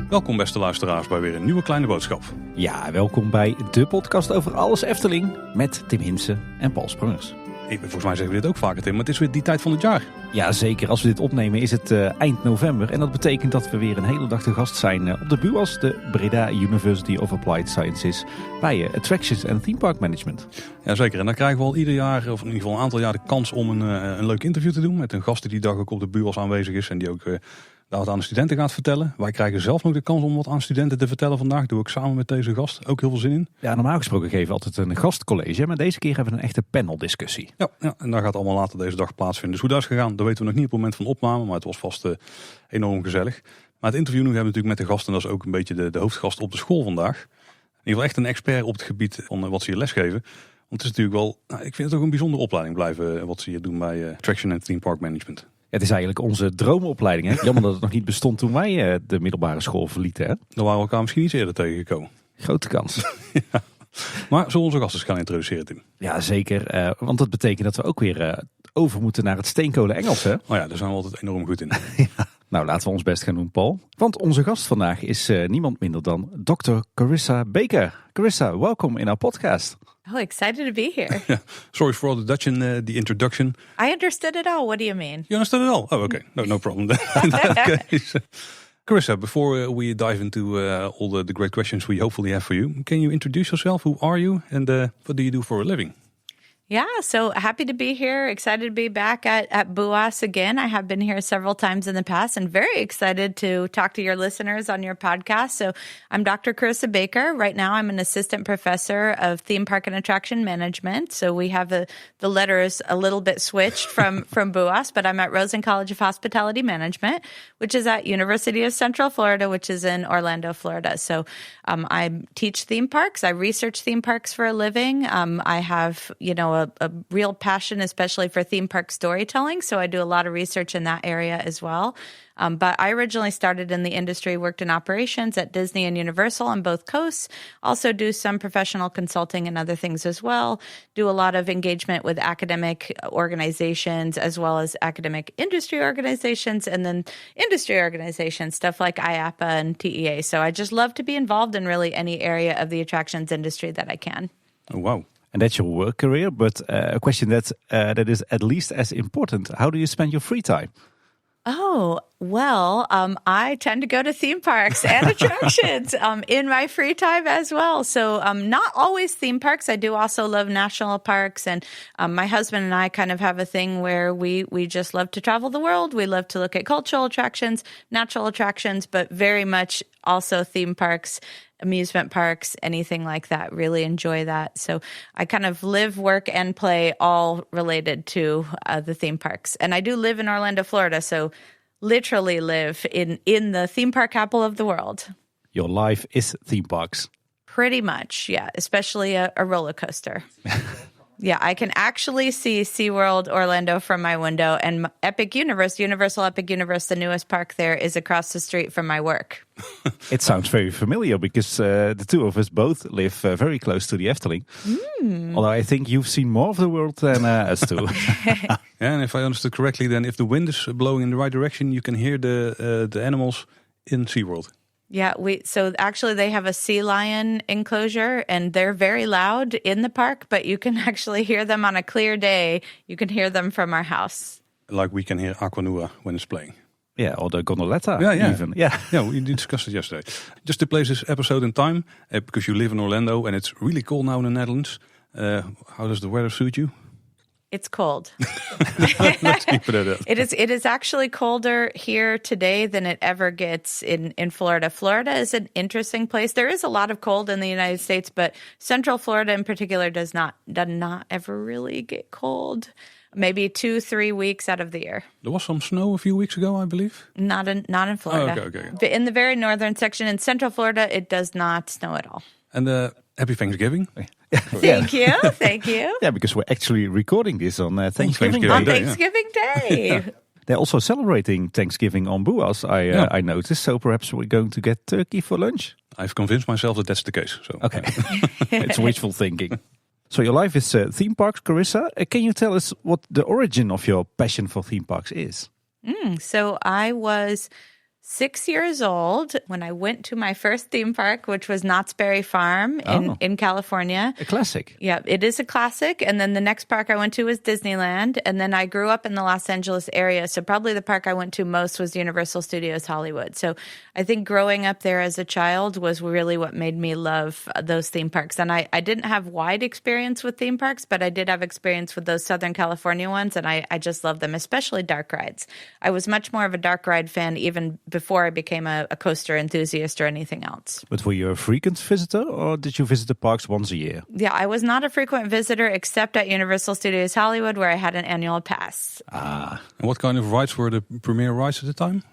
Welkom beste luisteraars bij weer een nieuwe kleine boodschap. Ja, welkom bij de podcast over alles Efteling met Tim Hinsen en Paul Sprangers. Volgens mij zeggen we dit ook vaker, Tim, maar het is weer die tijd van het jaar. Ja, zeker. Als we dit opnemen is het eind november. En dat betekent dat we weer een hele dag te gast zijn op de BUAS, de Breda University of Applied Sciences, bij Attractions and Theme Park Management. Jazeker, en dan krijgen we al ieder jaar, of in ieder geval een aantal jaar, de kans om een leuk interview te doen met een gast die die dag ook op de BUAS aanwezig is en die ook daar wat aan de studenten gaat vertellen. Wij krijgen zelf nog de kans om wat aan studenten te vertellen vandaag. Doe ik samen met deze gast. Ook heel veel zin in. Ja, normaal gesproken geven we altijd een gastcollege. Maar deze keer hebben we een echte paneldiscussie. Ja, en daar gaat allemaal later deze dag plaatsvinden. Dus hoe dat is gegaan, dat weten we nog niet op het moment van opname. Maar het was vast enorm gezellig. Maar het interview nu hebben we natuurlijk met de gast. En dat is ook een beetje de hoofdgast op de school vandaag. In ieder geval echt een expert op het gebied van wat ze hier lesgeven. Want het is natuurlijk wel, ik vind het ook een bijzondere opleiding blijven wat ze hier doen bij Attraction and Theme Park Management. Het is eigenlijk onze droomopleiding. Hè? Jammer dat het nog niet bestond toen wij de middelbare school verlieten. Hè? Dan waren we elkaar misschien iets eerder tegengekomen. Grote kans. Ja. Maar zullen we onze gasten gaan introduceren, Tim? Ja, zeker. Want dat betekent dat we ook weer over moeten naar het steenkolen Engels. Hè? Oh ja, daar zijn we altijd enorm goed in. Ja. Nou, laten we ons best gaan doen, Paul. Want onze gast vandaag is niemand minder dan Dr. Carissa Baker. Carissa, welkom in our podcast. Oh, excited to be here. Yeah. Sorry for all the Dutch in the introduction. I understood it all. What do you mean? You understood it all? Oh, okay. No problem. In that case. Carissa, before we dive into all the great questions we hopefully have for you, can you introduce yourself? Who are you? And what do you do for a living? Yeah, so happy to be here. Excited to be back at BUAS again. I have been here several times in the past and very excited to talk to your listeners on your podcast. So I'm Dr. Carissa Baker. Right now I'm an assistant professor of theme park and attraction management. So we have the letters a little bit switched from BUAS, but I'm at Rosen College of Hospitality Management, which is at University of Central Florida, which is in Orlando, Florida. So I teach theme parks. I research theme parks for a living. I have, a real passion, especially for theme park storytelling. So I do a lot of research in that area as well. But I originally started in the industry, worked in operations at Disney and Universal on both coasts. Also do some professional consulting and other things as well. Do a lot of engagement with academic organizations as well as academic industry organizations and then industry organizations, stuff like IAPA and TEA. So I just love to be involved in really any area of the attractions industry that I can. Oh, wow. And that's your work career, but a question that is at least as important. How do you spend your free time? Oh, well, I tend to go to theme parks and attractions in my free time as well. So not always theme parks. I do also love national parks. And my husband and I kind of have a thing where we just love to travel the world. We love to look at cultural attractions, natural attractions, but very much also theme parks, amusement parks, anything like that. Really enjoy that. So I kind of live, work, and play all related to the theme parks. And I do live in Orlando, Florida, so literally live in the theme park capital of the world. Your life is theme parks. Pretty much, yeah, especially a roller coaster. Yeah, I can actually see SeaWorld Orlando from my window, and Universal Epic Universe, the newest park there, is across the street from my work. It sounds very familiar because the two of us both live very close to the Efteling. Although I think you've seen more of the world than us two. Yeah, and if I understood correctly, then if the wind is blowing in the right direction, you can hear the animals in SeaWorld. Yeah, so actually they have a sea lion enclosure and they're very loud in the park, but you can actually hear them on a clear day. You can hear them from our house. Like we can hear Aquanura when it's playing. Yeah, or the gondoletta even. Yeah, we discussed it yesterday. Just to place this episode in time, because you live in Orlando and it's really cold now in the Netherlands. How does the weather suit you? It's cold. Let's keep it at that. It is actually colder here today than it ever gets in Florida. Florida is an interesting place. There is a lot of cold in the United States, but Central Florida in particular does not ever really get cold. Maybe 2-3 weeks out of the year. There was some snow a few weeks ago, I believe. Not in Florida. Oh, okay. In the very northern section in Central Florida, it does not snow at all. And happy Thanksgiving. Thank you. Yeah, because we're actually recording this on Thanksgiving Day. On Thanksgiving Day. Yeah. They're also celebrating Thanksgiving on BUAS, I noticed. So perhaps we're going to get turkey for lunch. I've convinced myself that that's the case. So. Okay. It's wishful thinking. So your life is theme parks, Carissa. Can you tell us what the origin of your passion for theme parks is? So I was 6 years old when I went to my first theme park, which was Knott's Berry Farm in California. A classic. Yeah, it is a classic. And then the next park I went to was Disneyland. And then I grew up in the Los Angeles area. So probably the park I went to most was Universal Studios Hollywood. So I think growing up there as a child was really what made me love those theme parks. And I didn't have wide experience with theme parks, but I did have experience with those Southern California ones. And I just love them, especially dark rides. I was much more of a dark ride fan even before I became a coaster enthusiast or anything else. But were you a frequent visitor or did you visit the parks once a year? Yeah, I was not a frequent visitor except at Universal Studios Hollywood where I had an annual pass. And what kind of rides were the premier rides at the time?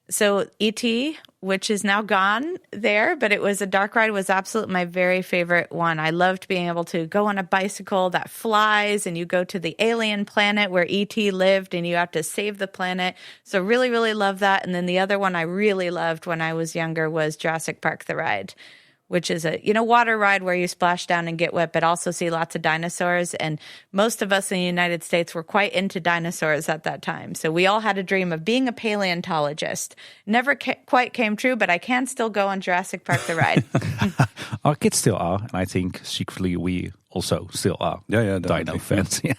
So E.T., which is now gone there, but it was a dark ride, was absolutely my very favorite one. I loved being able to go on a bicycle that flies and you go to the alien planet where E.T. lived and you have to save the planet. So really, really love that. And then the other one I really loved when I was younger was Jurassic Park the Ride, which is a water ride where you splash down and get wet, but also see lots of dinosaurs. And most of us in the United States were quite into dinosaurs at that time. So we all had a dream of being a paleontologist. Never quite came true, but I can still go on Jurassic Park the Ride. Our kids still are, and I think secretly we also still are. Yeah, Dino fans. Yeah.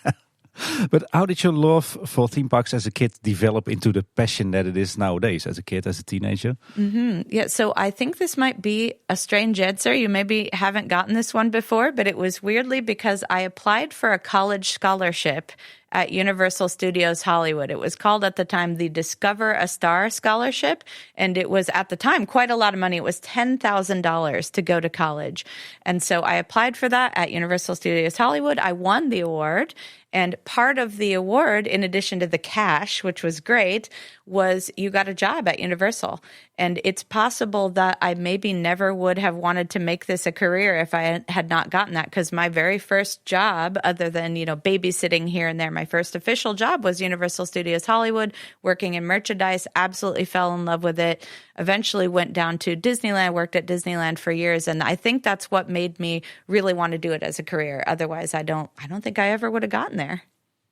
But how did your love for theme parks as a kid develop into the passion that it is nowadays, as a kid, as a teenager? Yeah, so I think this might be a strange answer. You maybe haven't gotten this one before, but it was weirdly because I applied for a college scholarship at Universal Studios Hollywood. It was called at the time the Discover a Star Scholarship, and it was at the time quite a lot of money. It was $10,000 to go to college. And so I applied for that at Universal Studios Hollywood. I won the award, and part of the award, in addition to the cash, which was great, was you got a job at Universal. And it's possible that I maybe never would have wanted to make this a career if I had not gotten that, because my very first job, other than, babysitting here and there, my first official job was Universal Studios Hollywood, working in merchandise, absolutely fell in love with it. Eventually went down to Disneyland, worked at Disneyland for years. And I think that's what made me really want to do it as a career. Otherwise, I don't think I ever would have gotten there.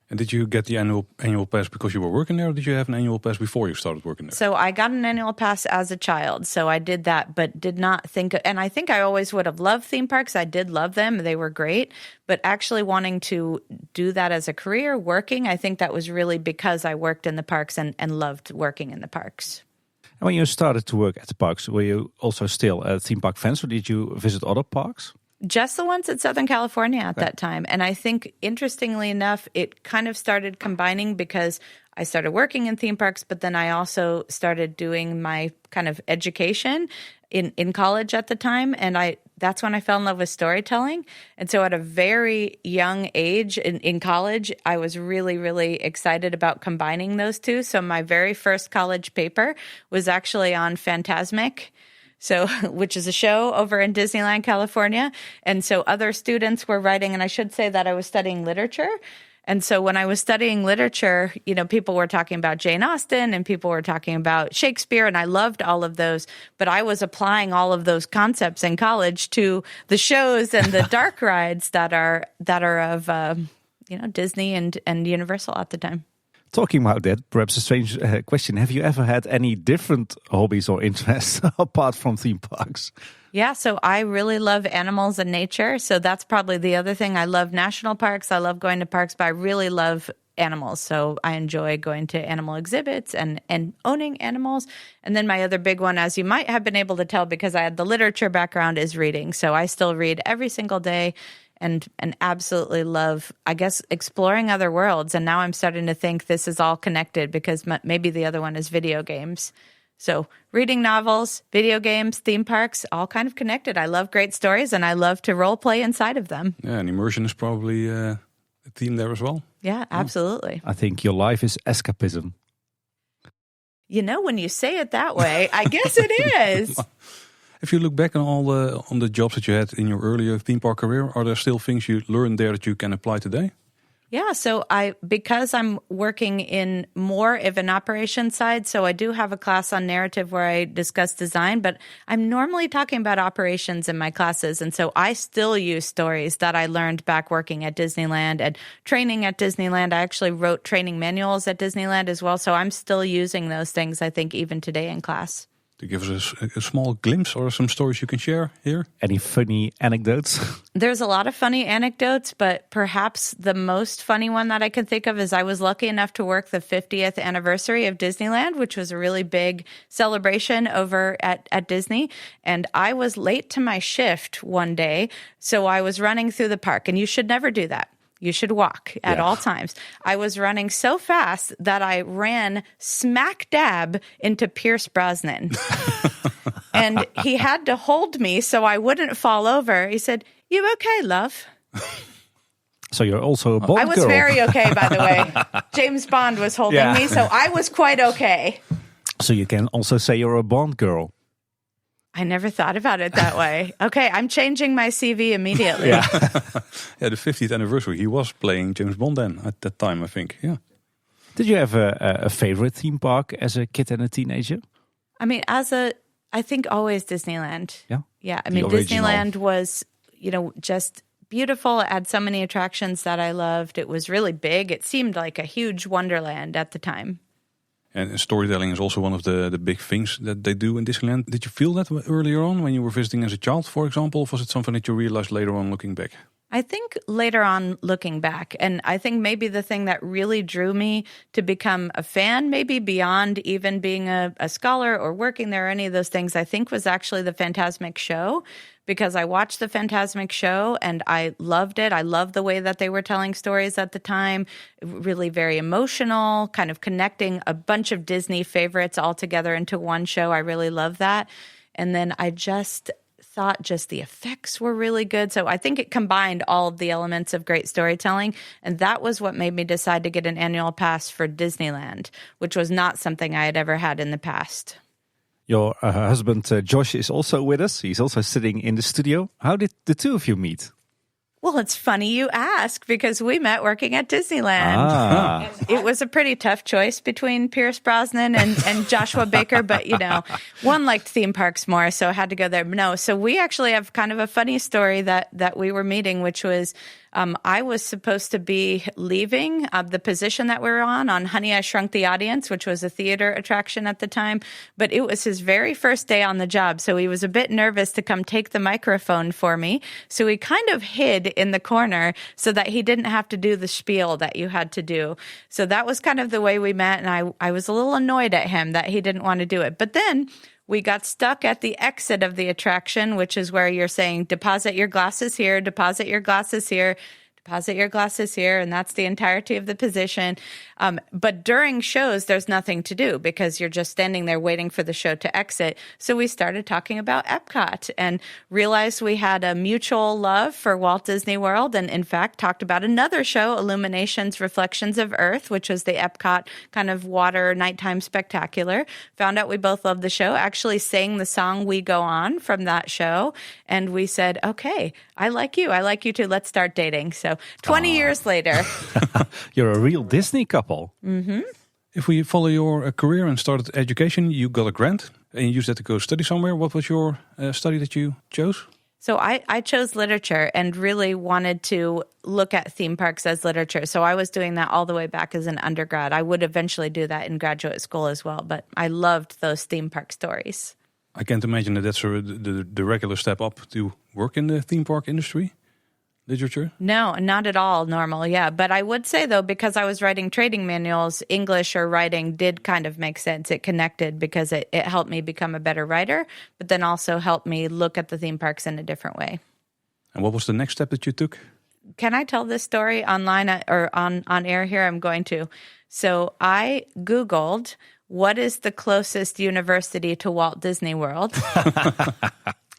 And did you get the annual pass because you were working there, or did you have an annual pass before you started working there? So I got an annual pass as a child, so I did that, but did not think, and I think I always would have loved theme parks. I did love them. They were great, but actually wanting to do that as a career, working, I think that was really because I worked in the parks and loved working in the parks. And when you started to work at the parks, were you also still a theme park fan, or did you visit other parks? Just the ones in Southern California at that time. And I think, interestingly enough, it kind of started combining because I started working in theme parks, but then I also started doing my kind of education in college at the time. And that's when I fell in love with storytelling. And so at a very young age in college, I was really, really excited about combining those two. So my very first college paper was actually on Fantasmic, which is a show over in Disneyland, California. And so other students were writing, and I should say that I was studying literature. And so when I was studying literature, people were talking about Jane Austen and people were talking about Shakespeare, and I loved all of those. But I was applying all of those concepts in college to the shows and the dark rides that are of Disney and Universal at the time. Talking about that, perhaps a strange question. Have you ever had any different hobbies or interests apart from theme parks? Yeah, so I really love animals and nature. So that's probably the other thing. I love national parks. I love going to parks, but I really love animals. So I enjoy going to animal exhibits and owning animals. And then my other big one, as you might have been able to tell because I had the literature background, is reading. So I still read every single day. And absolutely love, I guess, exploring other worlds. And now I'm starting to think this is all connected because maybe the other one is video games. So reading novels, video games, theme parks, all kind of connected. I love great stories and I love to role play inside of them. Yeah, and immersion is probably a theme there as well. Yeah, absolutely. I think your life is escapism. When you say it that way, I guess it is. If you look back on the jobs that you had in your earlier theme park career, are there still things you learned there that you can apply today? Yeah, so because I'm working in more of an operations side, so I do have a class on narrative where I discuss design, but I'm normally talking about operations in my classes. And so I still use stories that I learned back working at Disneyland and training at Disneyland. I actually wrote training manuals at Disneyland as well. So I'm still using those things, I think, even today in class. To give us a small glimpse or some stories you can share here? Any funny anecdotes? There's a lot of funny anecdotes, but perhaps the most funny one that I can think of is I was lucky enough to work the 50th anniversary of Disneyland, which was a really big celebration over at Disney. And I was late to my shift one day, so I was running through the park, and you should never do that. You should walk at all times. I was running so fast that I ran smack dab into Pierce Brosnan. And he had to hold me so I wouldn't fall over. He said, "You okay, love?" So you're also a Bond girl. I was very okay, by the way. James Bond was holding me, so I was quite okay. So you can also say you're a Bond girl. I never thought about it that way. Okay, I'm changing my CV immediately. Yeah, the 50th anniversary. He was playing James Bond then at that time, I think. Yeah. Did you have a favorite theme park as a kid and a teenager? I mean, I think always Disneyland. Yeah? Yeah, I mean, Disneyland was, just beautiful. It had so many attractions that I loved. It was really big. It seemed like a huge wonderland at the time. And storytelling is also one of the big things that they do in Disneyland. Did you feel that earlier on when you were visiting as a child, for example? Or was it something that you realized later on looking back? I think later on looking back, and I think maybe the thing that really drew me to become a fan, maybe beyond even being a scholar or working there or any of those things, I think was actually the Fantasmic show. Because I watched the Fantasmic show and I loved it. I loved the way that they were telling stories at the time. Really very emotional, kind of connecting a bunch of Disney favorites all together into one show. I really love that. And then I just thought the effects were really good. So I think it combined all of the elements of great storytelling. And that was what made me decide to get an annual pass for Disneyland, which was not something I had ever had in the past. Your husband, Josh, is also with us. He's also sitting in the studio. How did the two of you meet? Well, it's funny you ask because we met working at Disneyland. It was a pretty tough choice between Pierce Brosnan and Joshua Baker, but, one liked theme parks more, so I had to go there. No, so we actually have kind of a funny story that we were meeting, which was I was supposed to be leaving the position that we were on Honey, I Shrunk the Audience, which was a theater attraction at the time. But it was his very first day on the job, so he was a bit nervous to come take the microphone for me. So he kind of hid in the corner so that he didn't have to do the spiel that you had to do. So that was kind of the way we met, and I was a little annoyed at him that he didn't want to do it. But then we got stuck at the exit of the attraction, which is where you're saying, deposit your glasses here, deposit your glasses here, deposit your glasses here, and that's the entirety of the position. But during shows, there's nothing to do because you're just standing there waiting for the show to exit. So we started talking about Epcot and realized we had a mutual love for Walt Disney World, and in fact talked about another show, Illuminations Reflections of Earth, which was the Epcot kind of water nighttime spectacular. Found out we both loved the show, actually sang the song We Go On from that show, and we said, okay, I like you too, let's start dating. So 20 years later. You're a real Disney couple. Mm-hmm. If we follow your career and started education, you got a grant and you used that to go study somewhere. What was your study that you chose? So I chose literature and really wanted to look at theme parks as literature. So I was doing that all the way back as an undergrad. I would eventually do that in graduate school as well, but I loved those theme park stories. I can't imagine that that's the regular step up to work in the theme park industry. Literature? No, not at all normal, yeah. But I would say, though, because I was writing trading manuals, English or writing did kind of make sense. It connected because it helped me become a better writer, but then also helped me look at the theme parks in a different way. And what was the next step that you took? Can I tell this story online or on air here? I'm going to. So I Googled, what is the closest university to Walt Disney World?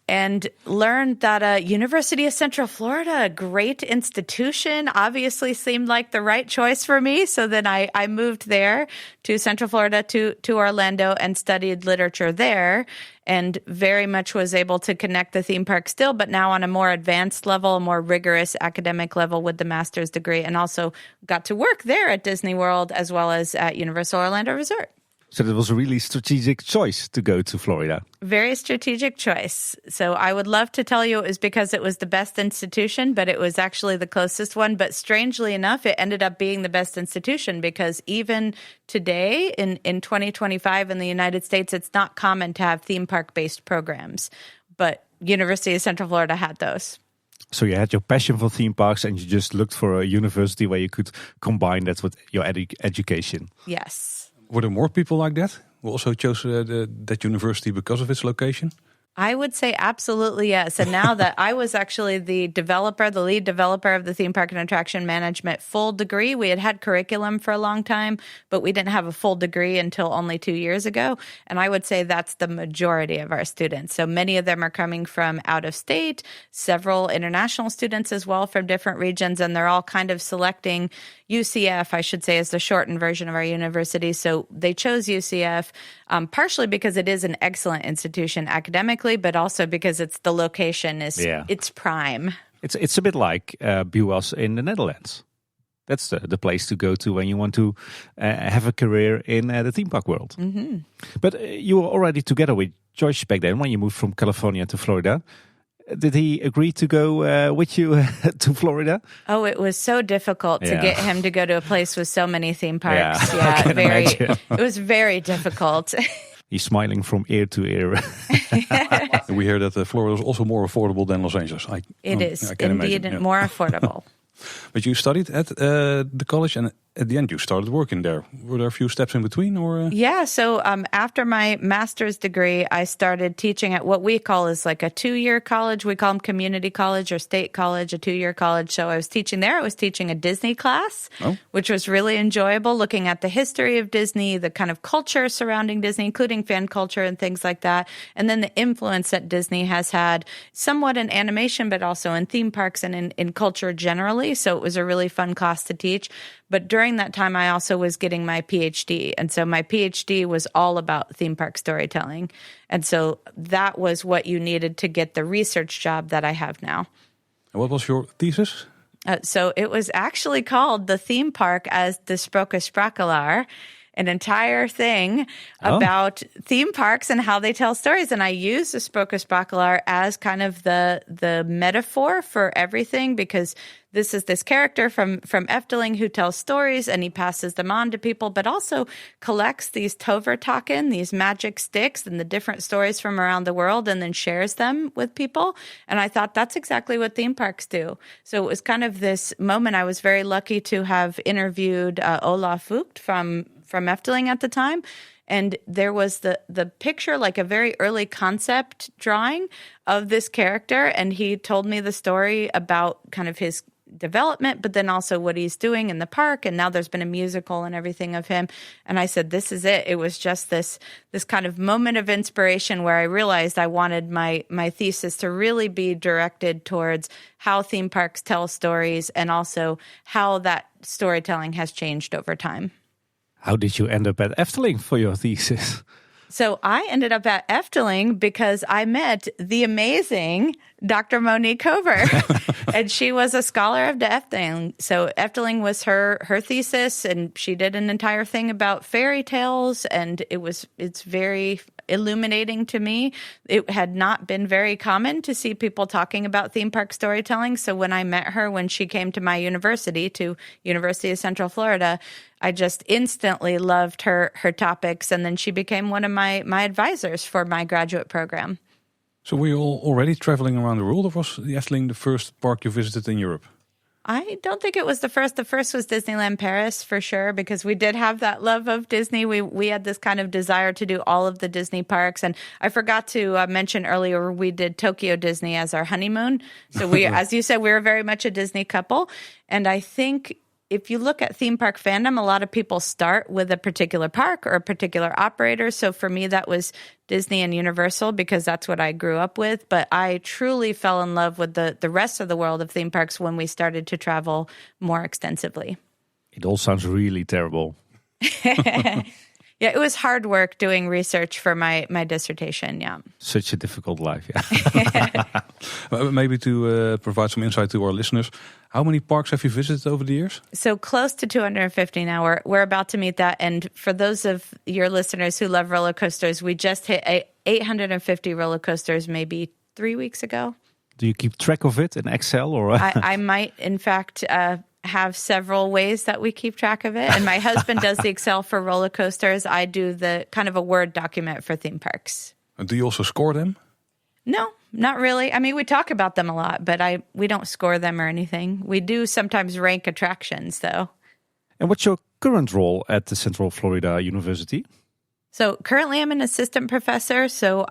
and learned that University of Central Florida, a great institution, obviously seemed like the right choice for me. So then I moved there to Central Florida, to Orlando, and studied literature there, and very much was able to connect the theme park still, but now on a more advanced level, a more rigorous academic level with the master's degree, and also got to work there at Disney World as well as at Universal Orlando Resort. So it was a really strategic choice to go to Florida. Very strategic choice. So I would love to tell you it was because it was the best institution, but it was actually the closest one. But strangely enough, it ended up being the best institution because even today in 2025 in the United States, it's not common to have theme park-based programs. But University of Central Florida had those. So you had your passion for theme parks and you just looked for a university where you could combine that with your education. Yes. Were there more people like that who also chose that university because of its location? I would say absolutely yes. And now that I was actually the lead developer of the theme park and attraction management full degree, we had curriculum for a long time, but we didn't have a full degree until only 2 years ago. And I would say that's the majority of our students. So many of them are coming from out of state, several international students as well from different regions, and they're all kind of selecting UCF, I should say, is the shortened version of our university. So they chose UCF partially because it is an excellent institution academically, but also because it's the location it's prime. It's a bit like BUAS in the Netherlands. That's the place to go to when you want to have a career in the theme park world. Mm-hmm. But you were already together with Josh back then when you moved from California to Florida. Did he agree to go with you to Florida? Oh, it was so difficult to get him to go to a place with so many theme parks. Yeah, it was very difficult. He's smiling from ear to ear. We hear that Florida is also more affordable than Los Angeles. It is indeed more affordable. But you studied at the college, and at the end you started working there. Were there a few steps in between, or? Yeah. So after my master's degree, I started teaching at what we call is like a 2-year college. We call them community college or state college, a 2-year college. So I was teaching there. I was teaching a Disney class, which was really enjoyable, looking at the history of Disney, the kind of culture surrounding Disney, including fan culture and things like that. And then the influence that Disney has had somewhat in animation, but also in theme parks and in culture generally. So it was a really fun class to teach. But during that time, I also was getting my PhD. And so my PhD was all about theme park storytelling. And so that was what you needed to get the research job that I have now. And what was your thesis? So it was actually called The Theme Park as de spreken, an entire thing about theme parks and how they tell stories. And I use the spreken as kind of the metaphor for everything, because this is this character from Efteling who tells stories and he passes them on to people, but also collects these tovertakken, these magic sticks and the different stories from around the world, and then shares them with people. And I thought that's exactly what theme parks do. So it was kind of this moment. I was very lucky to have interviewed Olaf Vogt from Efteling at the time. And there was the picture, like a very early concept drawing of this character. And he told me the story about kind of his development, but then also what he's doing in the park. And now there's been a musical and everything of him. And I said, this is it. It was just this kind of moment of inspiration where I realized I wanted my thesis to really be directed towards how theme parks tell stories and also how that storytelling has changed over time. How did you end up at Efteling for your thesis? So I ended up at Efteling because I met the amazing Dr. Monique Kover, and she was a scholar of the Efteling. So Efteling was her thesis, and she did an entire thing about fairy tales, and it's very illuminating to me. It had not been very common to see people talking about theme park storytelling. So when I met her, when she came to my university, to University of Central Florida, I just instantly loved her topics. And then she became one of my advisors for my graduate program. So were you already traveling around the world, or was the Efteling the first park you visited in Europe? I don't think it was the first. The first was Disneyland Paris, for sure, because we did have that love of Disney. We had this kind of desire to do all of the Disney parks. And I forgot to mention earlier, we did Tokyo Disney as our honeymoon. So we, as you said, we were very much a Disney couple. And I think if you look at theme park fandom, a lot of people start with a particular park or a particular operator. So for me, that was Disney and Universal because that's what I grew up with. But I truly fell in love with the rest of the world of theme parks when we started to travel more extensively. It all sounds really terrible. Yeah, it was hard work doing research for my dissertation, yeah. Such a difficult life, yeah. Maybe to provide some insight to our listeners, how many parks have you visited over the years? So close to 250 now. We're about to meet that. And for those of your listeners who love roller coasters, we just hit 850 roller coasters maybe 3 weeks ago. Do you keep track of it in Excel? Or I might, in fact, have several ways that we keep track of it. And my husband does the Excel for roller coasters. I do the kind of a Word document for theme parks. Do you also score them? No, not really. I mean, we talk about them a lot, but we don't score them or anything. We do sometimes rank attractions, though. And what's your current role at the Central Florida University? So currently I'm an assistant professor. So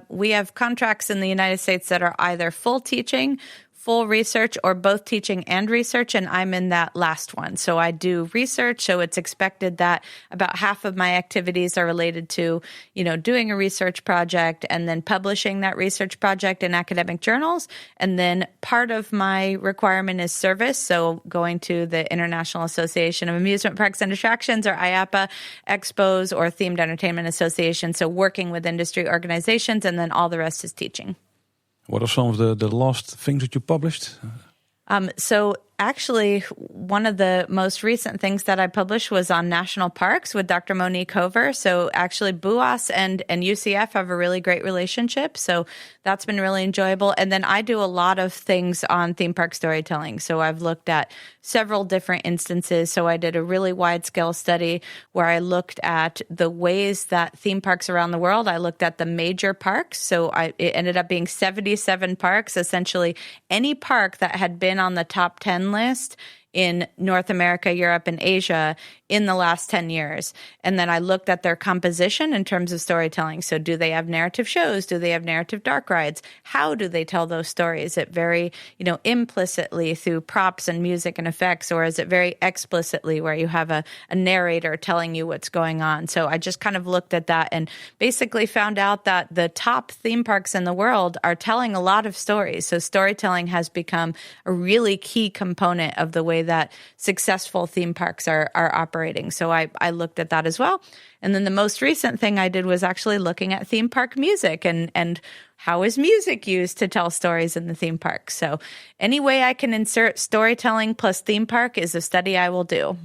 we have contracts in the United States that are either full teaching, full research, or both teaching and research, and I'm in that last one. So I do research, so it's expected that about half of my activities are related to, doing a research project and then publishing that research project in academic journals. And then part of my requirement is service, so going to the International Association of Amusement Parks and Attractions, or IAPA, expos, or Themed Entertainment Association, so working with industry organizations, and then all the rest is teaching. What are some of the last things that you published? So actually, one of the most recent things that I published was on national parks with Dr. Monique Hover. So actually, BUAS and UCF have a really great relationship. So that's been really enjoyable. And then I do a lot of things on theme park storytelling. So I've looked at several different instances. So I did a really wide-scale study where I looked at the ways that theme parks around the world, I looked at the major parks. So it ended up being 77 parks, essentially any park that had been on the top 10 list in North America, Europe, and Asia in the last 10 years. And then I looked at their composition in terms of storytelling. So do they have narrative shows? Do they have narrative dark rides? How do they tell those stories? Is it very, implicitly through props and music and effects, or is it very explicitly where you have a narrator telling you what's going on? So I just kind of looked at that and basically found out that the top theme parks in the world are telling a lot of stories. So storytelling has become a really key component of the way that successful theme parks are operating. So I looked at that as well. And then the most recent thing I did was actually looking at theme park music and how is music used to tell stories in the theme park. So any way I can insert storytelling plus theme park is a study I will do.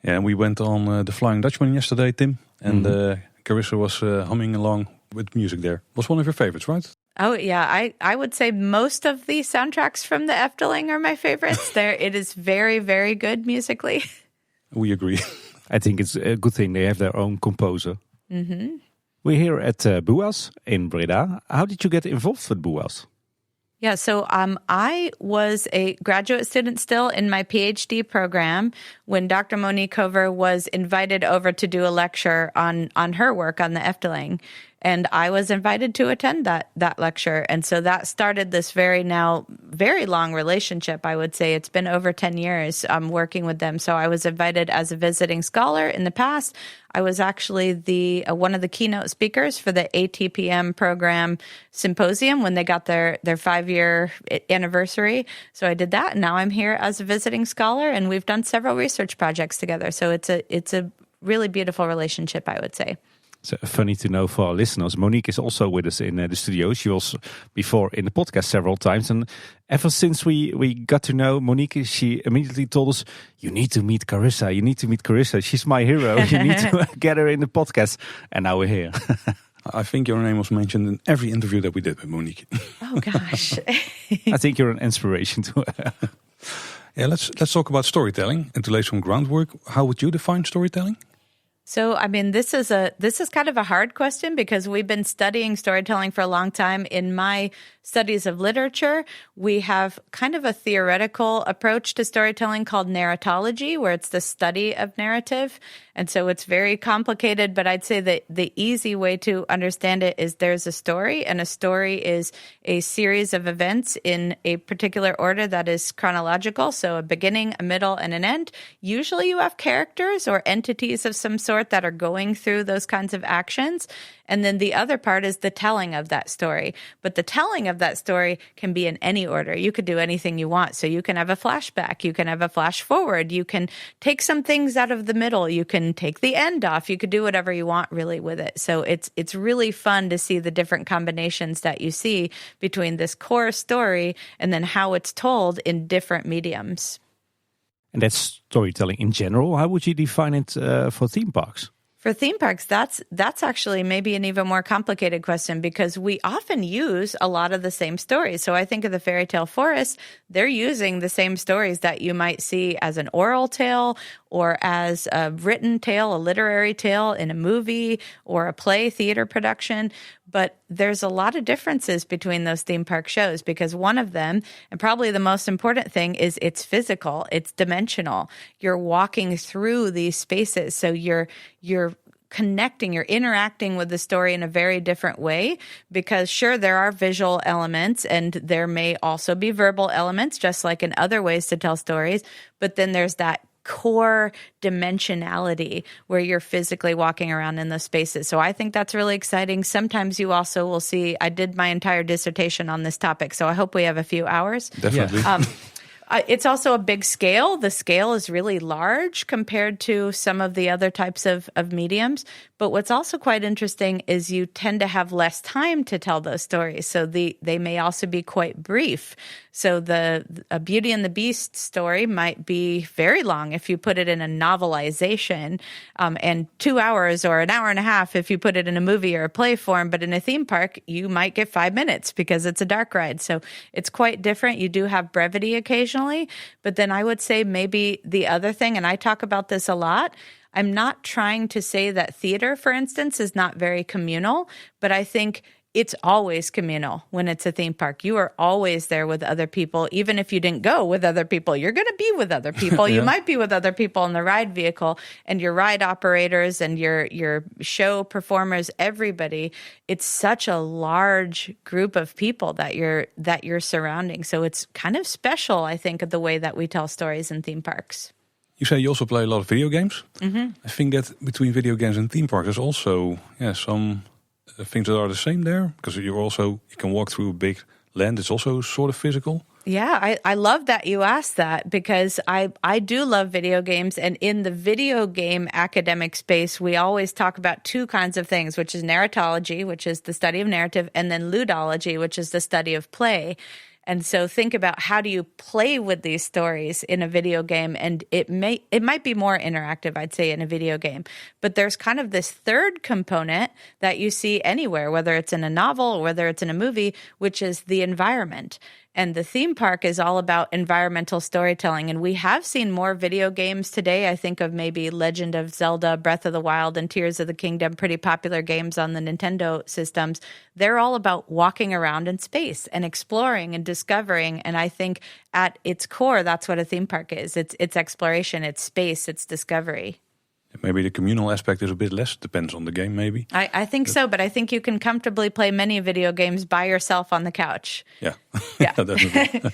Yeah, and we went on the Flying Dutchman yesterday, Tim, and Carissa was humming along with music there. Was one of your favorites, right? Oh, yeah. I would say most of the soundtracks from the Efteling are my favorites. It is very, very good musically. We agree. I think it's a good thing they have their own composer. Mm-hmm. We're here at BUAS in Breda. How did you get involved with BUAS? Yeah, so I was a graduate student still in my PhD program when Dr. Monique Hover was invited over to do a lecture on her work on the Efteling. And I was invited to attend that lecture. And so that started this very long relationship, I would say. It's been over 10 years working with them. So I was invited as a visiting scholar in the past. I was actually one of the keynote speakers for the ATPM program symposium when they got their 5-year anniversary. So I did that. And now I'm here as a visiting scholar, and we've done several research projects together. So it's a really beautiful relationship, I would say. It's funny to know for our listeners. Monique is also with us in the studio. She was before in the podcast several times. And ever since we got to know Monique, she immediately told us, you need to meet Carissa. You need to meet Carissa. She's my hero. You need to get her in the podcast. And now we're here. I think your name was mentioned in every interview that we did with Monique. Oh, gosh. I think you're an inspiration to her. Yeah, let's talk about storytelling and to lay some groundwork. How would you define storytelling? So, I mean, this is kind of a hard question because we've been studying storytelling for a long time. In my studies of literature, we have kind of a theoretical approach to storytelling called narratology, where it's the study of narrative. And so it's very complicated, but I'd say that the easy way to understand it is there's a story, and a story is a series of events in a particular order that is chronological. So a beginning, a middle, and an end. Usually you have characters or entities of some sort that are going through those kinds of actions. And then the other part is the telling of that story. But the telling of that story can be in any order. You could do anything you want. So you can have a flashback. You can have a flash forward. You can take some things out of the middle. You can take the end off. You could do whatever you want really with it. So it's really fun to see the different combinations that you see between this core story and then how it's told in different mediums. And that's storytelling in general. How would you define it for theme parks? For theme parks, that's actually maybe an even more complicated question, because we often use a lot of the same stories. So I think of the fairy tale forest, they're using the same stories that you might see as an oral tale or as a written tale, a literary tale in a movie or a play theater production. But there's a lot of differences between those theme park shows, because one of them, and probably the most important thing, is it's physical, it's dimensional. You're walking through these spaces. So you're connecting, you're interacting with the story in a very different way, because sure, there are visual elements and there may also be verbal elements, just like in other ways to tell stories. But then there's that core dimensionality where you're physically walking around in those spaces. So I think that's really exciting. Sometimes you also will see, I did my entire dissertation on this topic, so I hope we have a few hours. Definitely. It's also a big scale. The scale is really large compared to some of the other types of mediums. But what's also quite interesting is you tend to have less time to tell those stories. So they may also be quite brief. So a Beauty and the Beast story might be very long if you put it in a novelization, and 2 hours or an hour and a half if you put it in a movie or a play form. But in a theme park, you might get 5 minutes because it's a dark ride. So it's quite different. You do have brevity occasionally. But then I would say maybe the other thing, and I talk about this a lot, I'm not trying to say that theater, for instance, is not very communal, but I think it's always communal when it's a theme park. You are always there with other people. Even if you didn't go with other people, you're going to be with other people. Yeah. You might be with other people in the ride vehicle, and your ride operators and your show performers, everybody. It's such a large group of people that you're surrounding. So it's kind of special, I think, of the way that we tell stories in theme parks. You say you also play a lot of video games. Mm-hmm. I think that between video games and theme parks, there's also some things that are the same there, because you can walk through a big land. It's also sort of physical. Yeah, I love that you asked that, because I do love video games. And in the video game academic space, we always talk about two kinds of things, which is narratology, which is the study of narrative, and then ludology, which is the study of play. And so think about, how do you play with these stories in a video game? And it might be more interactive, I'd say, in a video game. But there's kind of this third component that you see anywhere, whether it's in a novel or whether it's in a movie, which is the environment. And the theme park is all about environmental storytelling. And we have seen more video games today. I think of maybe Legend of Zelda, Breath of the Wild, and Tears of the Kingdom, pretty popular games on the Nintendo systems. They're all about walking around in space and exploring and discovering. And I think at its core, that's what a theme park is. It's exploration, it's space, it's discovery. Maybe the communal aspect is a bit less. Depends on the game, maybe. I think so, but I think you can comfortably play many video games by yourself on the couch. Yeah. Definitely.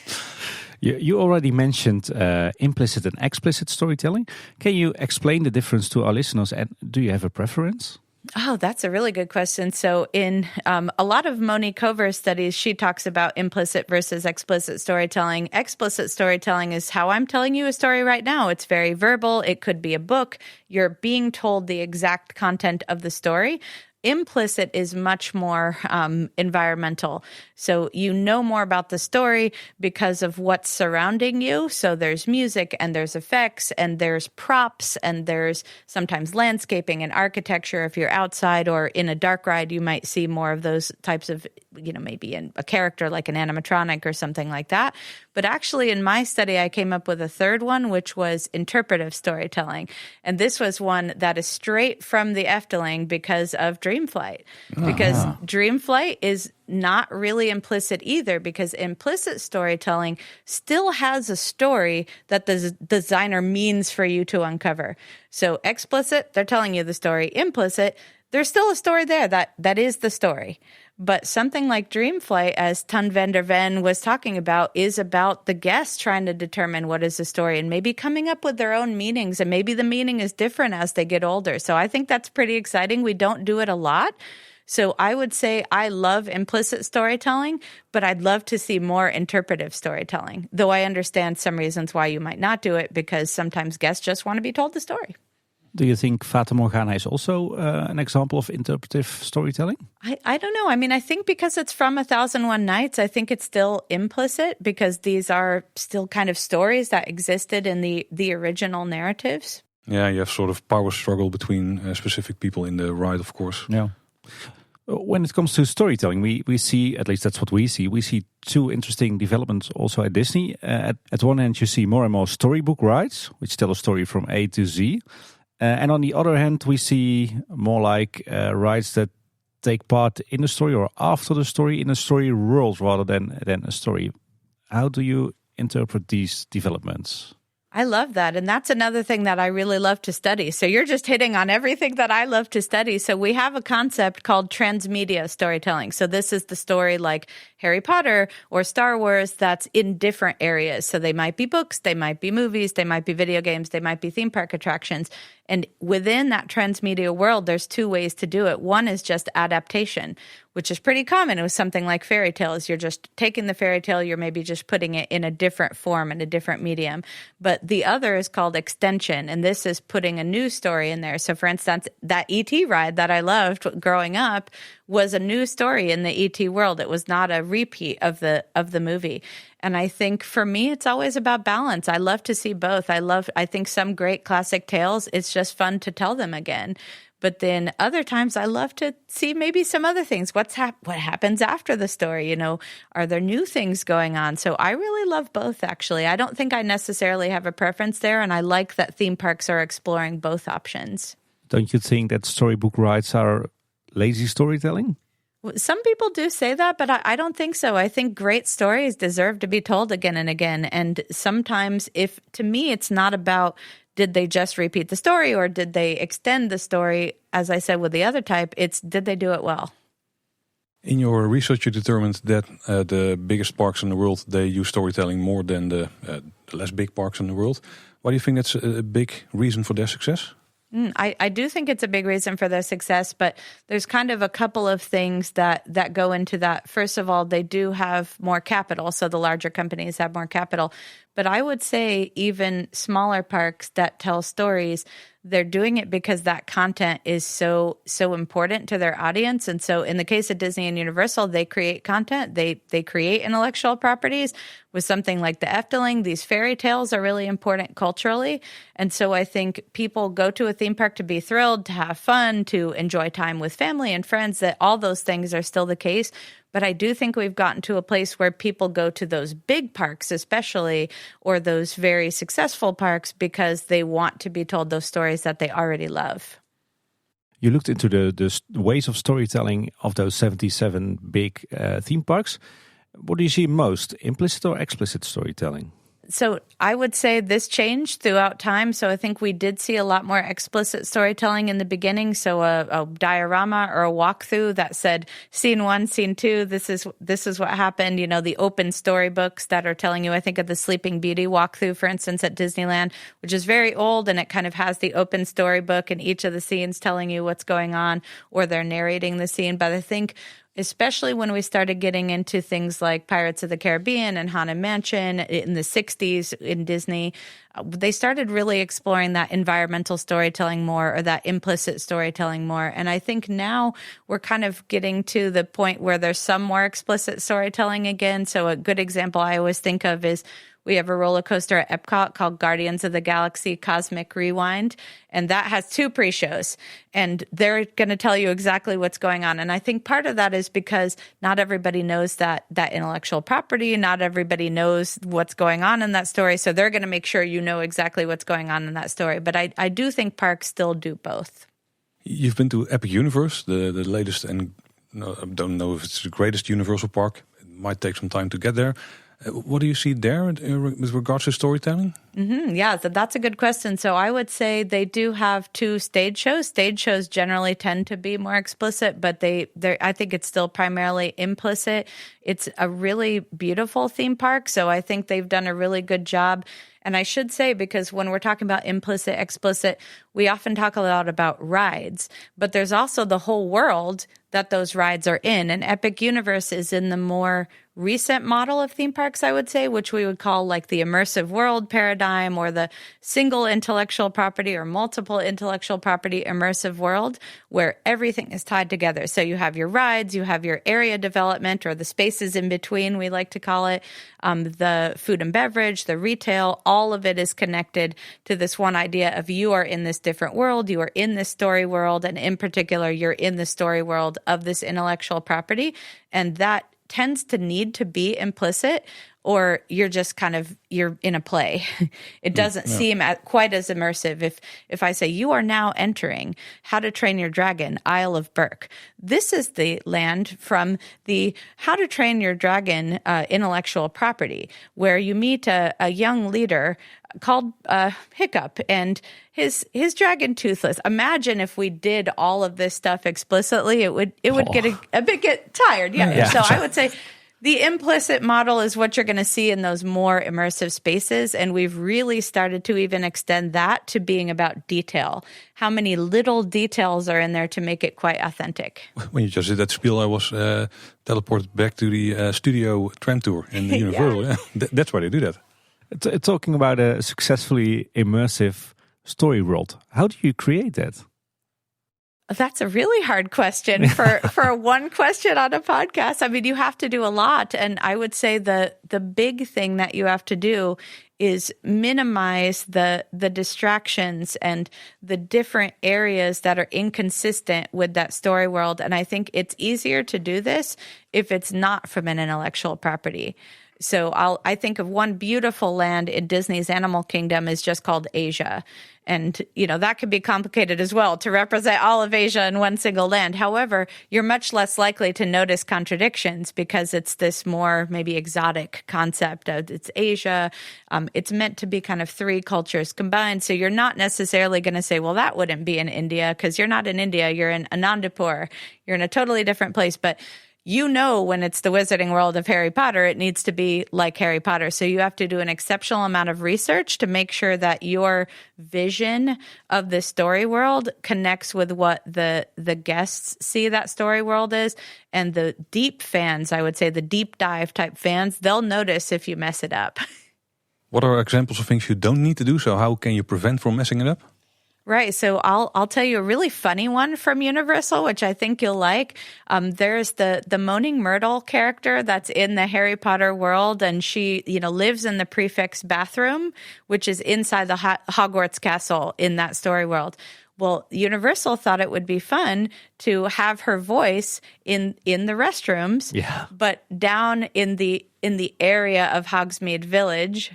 You already mentioned implicit and explicit storytelling. Can you explain the difference to our listeners, and do you have a preference? Oh, that's a really good question. So in a lot of Monique Cover's studies, she talks about implicit versus explicit storytelling. Explicit storytelling is how I'm telling you a story right now. It's very verbal. It could be a book. You're being told the exact content of the story. Implicit is much more environmental. So you know more about the story because of what's surrounding you. So there's music and there's effects and there's props and there's sometimes landscaping and architecture. If you're outside or in a dark ride, you might see more of those types of maybe in a character like an animatronic or something like that. But actually in my study, I came up with a third one, which was interpretive storytelling. And this was one that is straight from the Efteling because of Dreamflight. Because Dreamflight is not really implicit either, because implicit storytelling still has a story that the designer means for you to uncover. So explicit, they're telling you the story. Implicit, there's still a story there that is the story. But something like Dreamflight, as Ton van der Ven was talking about, is about the guests trying to determine what is the story and maybe coming up with their own meanings. And maybe the meaning is different as they get older. So I think that's pretty exciting. We don't do it a lot. So I would say I love implicit storytelling, but I'd love to see more interpretive storytelling, though I understand some reasons why you might not do it, because sometimes guests just want to be told the story. Do you think Fata Morgana is also an example of interpretive storytelling? I don't know. I mean, I think because it's from 1001 Nights, I think it's still implicit because these are still kind of stories that existed in the original narratives. Yeah, you have sort of power struggle between specific people in the ride, of course. Yeah. When it comes to storytelling, we see, at least that's what we see two interesting developments also at Disney. At one hand, you see more and more storybook rides, which tell a story from A to Z. And on the other hand, we see more like rides that take part in the story or after the story in a story world rather than a story. How do you interpret these developments? I love that. And that's another thing that I really love to study. So you're just hitting on everything that I love to study. So we have a concept called transmedia storytelling. So this is the story like Harry Potter or Star Wars that's in different areas. So they might be books, they might be movies, they might be video games, they might be theme park attractions. And within that transmedia world, there's two ways to do it. One is just adaptation, which is pretty common. It was something like fairy tales. You're just taking the fairy tale, you're maybe just putting it in a different form, in a different medium. But the other is called extension, and this is putting a new story in there. So for instance, that E.T. ride that I loved growing up was a new story in the E.T. world. It was not a repeat of the movie. And I think for me, it's always about balance. I love to see both. I think some great classic tales, it's just fun to tell them again. But then other times I love to see maybe some other things. What happens after the story? Are there new things going on? So I really love both, actually. I don't think I necessarily have a preference there. And I like that theme parks are exploring both options. Don't you think that storybook rides are lazy storytelling? Some people do say that, but I don't think so. I think great stories deserve to be told again and again. And sometimes to me, it's not about did they just repeat the story or did they extend the story? As I said with the other type, it's did they do it well? In your research, you determined that the biggest parks in the world, they use storytelling more than the less big parks in the world. Why do you think that's a big reason for their success? I do think it's a big reason for their success, but there's kind of a couple of things that go into that. First of all, they do have more capital, so the larger companies have more capital. But I would say even smaller parks that tell stories, they're doing it because that content is so important to their audience. And so in the case of Disney and Universal, they create content, they create intellectual properties. With something like the Efteling, these fairy tales are really important culturally. And so I think people go to a theme park to be thrilled, to have fun, to enjoy time with family and friends, that all those things are still the case. But I do think we've gotten to a place where people go to those big parks especially, or those very successful parks, because they want to be told those stories that they already love. You looked into the ways of storytelling of those 77 big theme parks. What do you see most, implicit or explicit storytelling? So I would say this changed throughout time. So I think we did see a lot more explicit storytelling in the beginning. So a diorama or a walkthrough that said scene 1, scene 2, this is what happened. The open storybooks that are telling you, I think of the Sleeping Beauty walkthrough, for instance, at Disneyland, which is very old, and it kind of has the open storybook and each of the scenes telling you what's going on, or they're narrating the scene. But I think especially when we started getting into things like Pirates of the Caribbean and Haunted Mansion in the 60s in Disney, they started really exploring that environmental storytelling more, or that implicit storytelling more. And I think now we're kind of getting to the point where there's some more explicit storytelling again. So a good example I always think of is We have a roller coaster at Epcot called Guardians of the Galaxy Cosmic Rewind, and that has 2 pre-shows, and they're going to tell you exactly what's going on. And I think part of that is because not everybody knows that intellectual property, not everybody knows what's going on in that story, so they're going to make sure you know exactly what's going on in that story. But I do think parks still do both. You've been to Epic Universe, the latest, and no, I don't know if it's the greatest Universal park. It might take some time to get there. What do you see there with regards to storytelling? Yeah, that's a good question. So I would say they do have 2 stage shows. Stage shows generally tend to be more explicit, but I think it's still primarily implicit. It's a really beautiful theme park, so I think they've done a really good job. And I should say, because when we're talking about implicit, explicit, we often talk a lot about rides, but there's also the whole world that those rides are in. And Epic Universe is in the more recent model of theme parks, I would say, which we would call like the immersive world paradigm or the single intellectual property or multiple intellectual property immersive world, where everything is tied together. So you have your rides, you have your area development or the spaces in between, we like to call it, the food and beverage, the retail, all of it is connected to this one idea of you are in this different world, you are in this story world, and in particular, you're in the story world of this intellectual property. And that tends to need to be implicit, or you're just you're in a play. It doesn't seem quite as immersive. If I say, you are now entering How to Train Your Dragon, Isle of Berk. This is the land from the How to Train Your Dragon intellectual property, where you meet a young leader called Hiccup and his dragon Toothless. Imagine if we did all of this stuff explicitly, it would get a bit tired. Yeah. So I would say the implicit model is what you're going to see in those more immersive spaces. And we've really started to even extend that to being about detail. How many little details are in there to make it quite authentic? When you just did that spiel, I was teleported back to the studio tram tour in the Universal. Yeah. That's why they do that. Talking about a successfully immersive story world, how do you create that? That's a really hard question for one question on a podcast. I mean, you have to do a lot. And I would say the big thing that you have to do is minimize the distractions and the different areas that are inconsistent with that story world. And I think it's easier to do this if it's not from an intellectual property. So I think of one beautiful land in Disney's Animal Kingdom is just called Asia. And, that could be complicated as well to represent all of Asia in one single land. However, you're much less likely to notice contradictions because it's this more maybe exotic concept of it's Asia. It's meant to be kind of 3 cultures combined. So you're not necessarily going to say, well, that wouldn't be in India because you're not in India. You're in Anandapur. You're in a totally different place. But when it's the Wizarding World of Harry Potter, it needs to be like Harry Potter. So you have to do an exceptional amount of research to make sure that your vision of the story world connects with what the guests see that story world is. And the deep fans, I would say the deep dive type fans, they'll notice if you mess it up. What are examples of things you don't need to do? So how can you prevent from messing it up? Right. So I'll tell you a really funny one from Universal, which I think you'll like. There's the Moaning Myrtle character that's in the Harry Potter world, and she, lives in the prefect's bathroom, which is inside the Hogwarts castle in that story world. Well, Universal thought it would be fun to have her voice in the restrooms, but down in the area of Hogsmeade Village.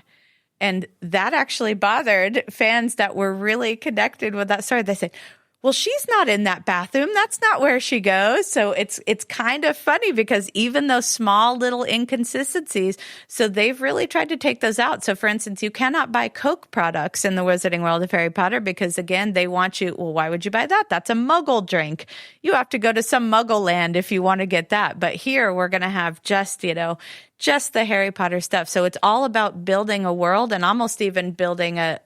And that actually bothered fans that were really connected with that story. They said, well, she's not in that bathroom. That's not where she goes. So it's kind of funny because even those small little inconsistencies, so they've really tried to take those out. So for instance, you cannot buy Coke products in the Wizarding World of Harry Potter because again, they want you, well, why would you buy that? That's a Muggle drink. You have to go to some Muggle land if you want to get that. But here we're going to have just the Harry Potter stuff. So it's all about building a world and almost even building a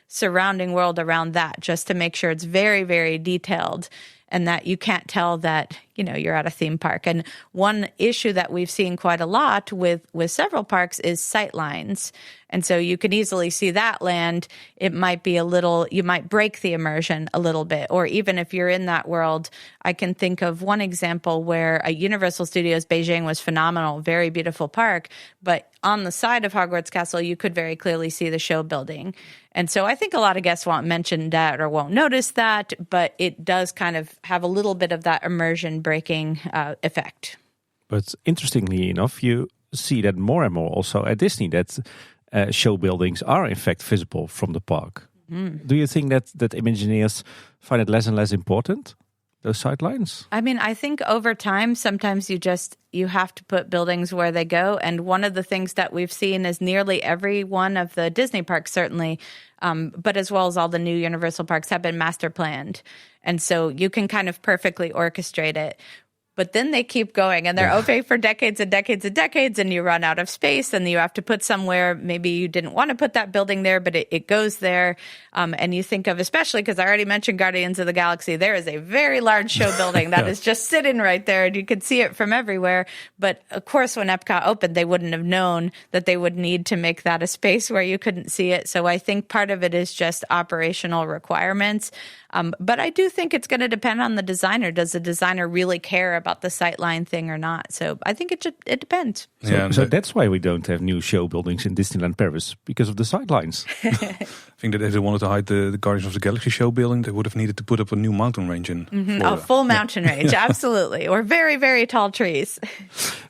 surrounding world around that just to make sure it's very, very detailed and that you can't tell that, you're at a theme park. And one issue that we've seen quite a lot with several parks is sight lines. And so you can easily see that land. It might be you might break the immersion a little bit. Or even if you're in that world, I can think of one example where Universal Studios Beijing was phenomenal, very beautiful park. But on the side of Hogwarts Castle, you could very clearly see the show building. And so I think a lot of guests won't mention that or won't notice that, but it does kind of have a little bit of that immersion breaking effect. But interestingly enough, you see that more and more also at Disney, that show buildings are in fact visible from the park. Do you think that Imagineers find it less and less important, those sidelines? I mean, I think over time, sometimes you have to put buildings where they go. And one of the things that we've seen is nearly every one of the Disney parks, certainly, but as well as all the new Universal parks, have been master planned. And so you can kind of perfectly orchestrate it. But then they keep going, and they're open for decades and decades and decades, and you run out of space, and you have to put somewhere. Maybe you didn't want to put that building there, but it goes there. And you think of, especially because I already mentioned Guardians of the Galaxy, there is a very large show building that is just sitting right there, and you could see it from everywhere. But of course, when Epcot opened, they wouldn't have known that they would need to make that a space where you couldn't see it. So I think part of it is just operational requirements. But I do think it's going to depend on the designer. Does the designer really care about the sightline thing or not? So I think it depends. So that's why we don't have new show buildings in Disneyland Paris, because of the sightlines. I think that if they wanted to hide the Guardians of the Galaxy show building, they would have needed to put up a new mountain range in Florida. A full mountain range, absolutely. Or very, very tall trees.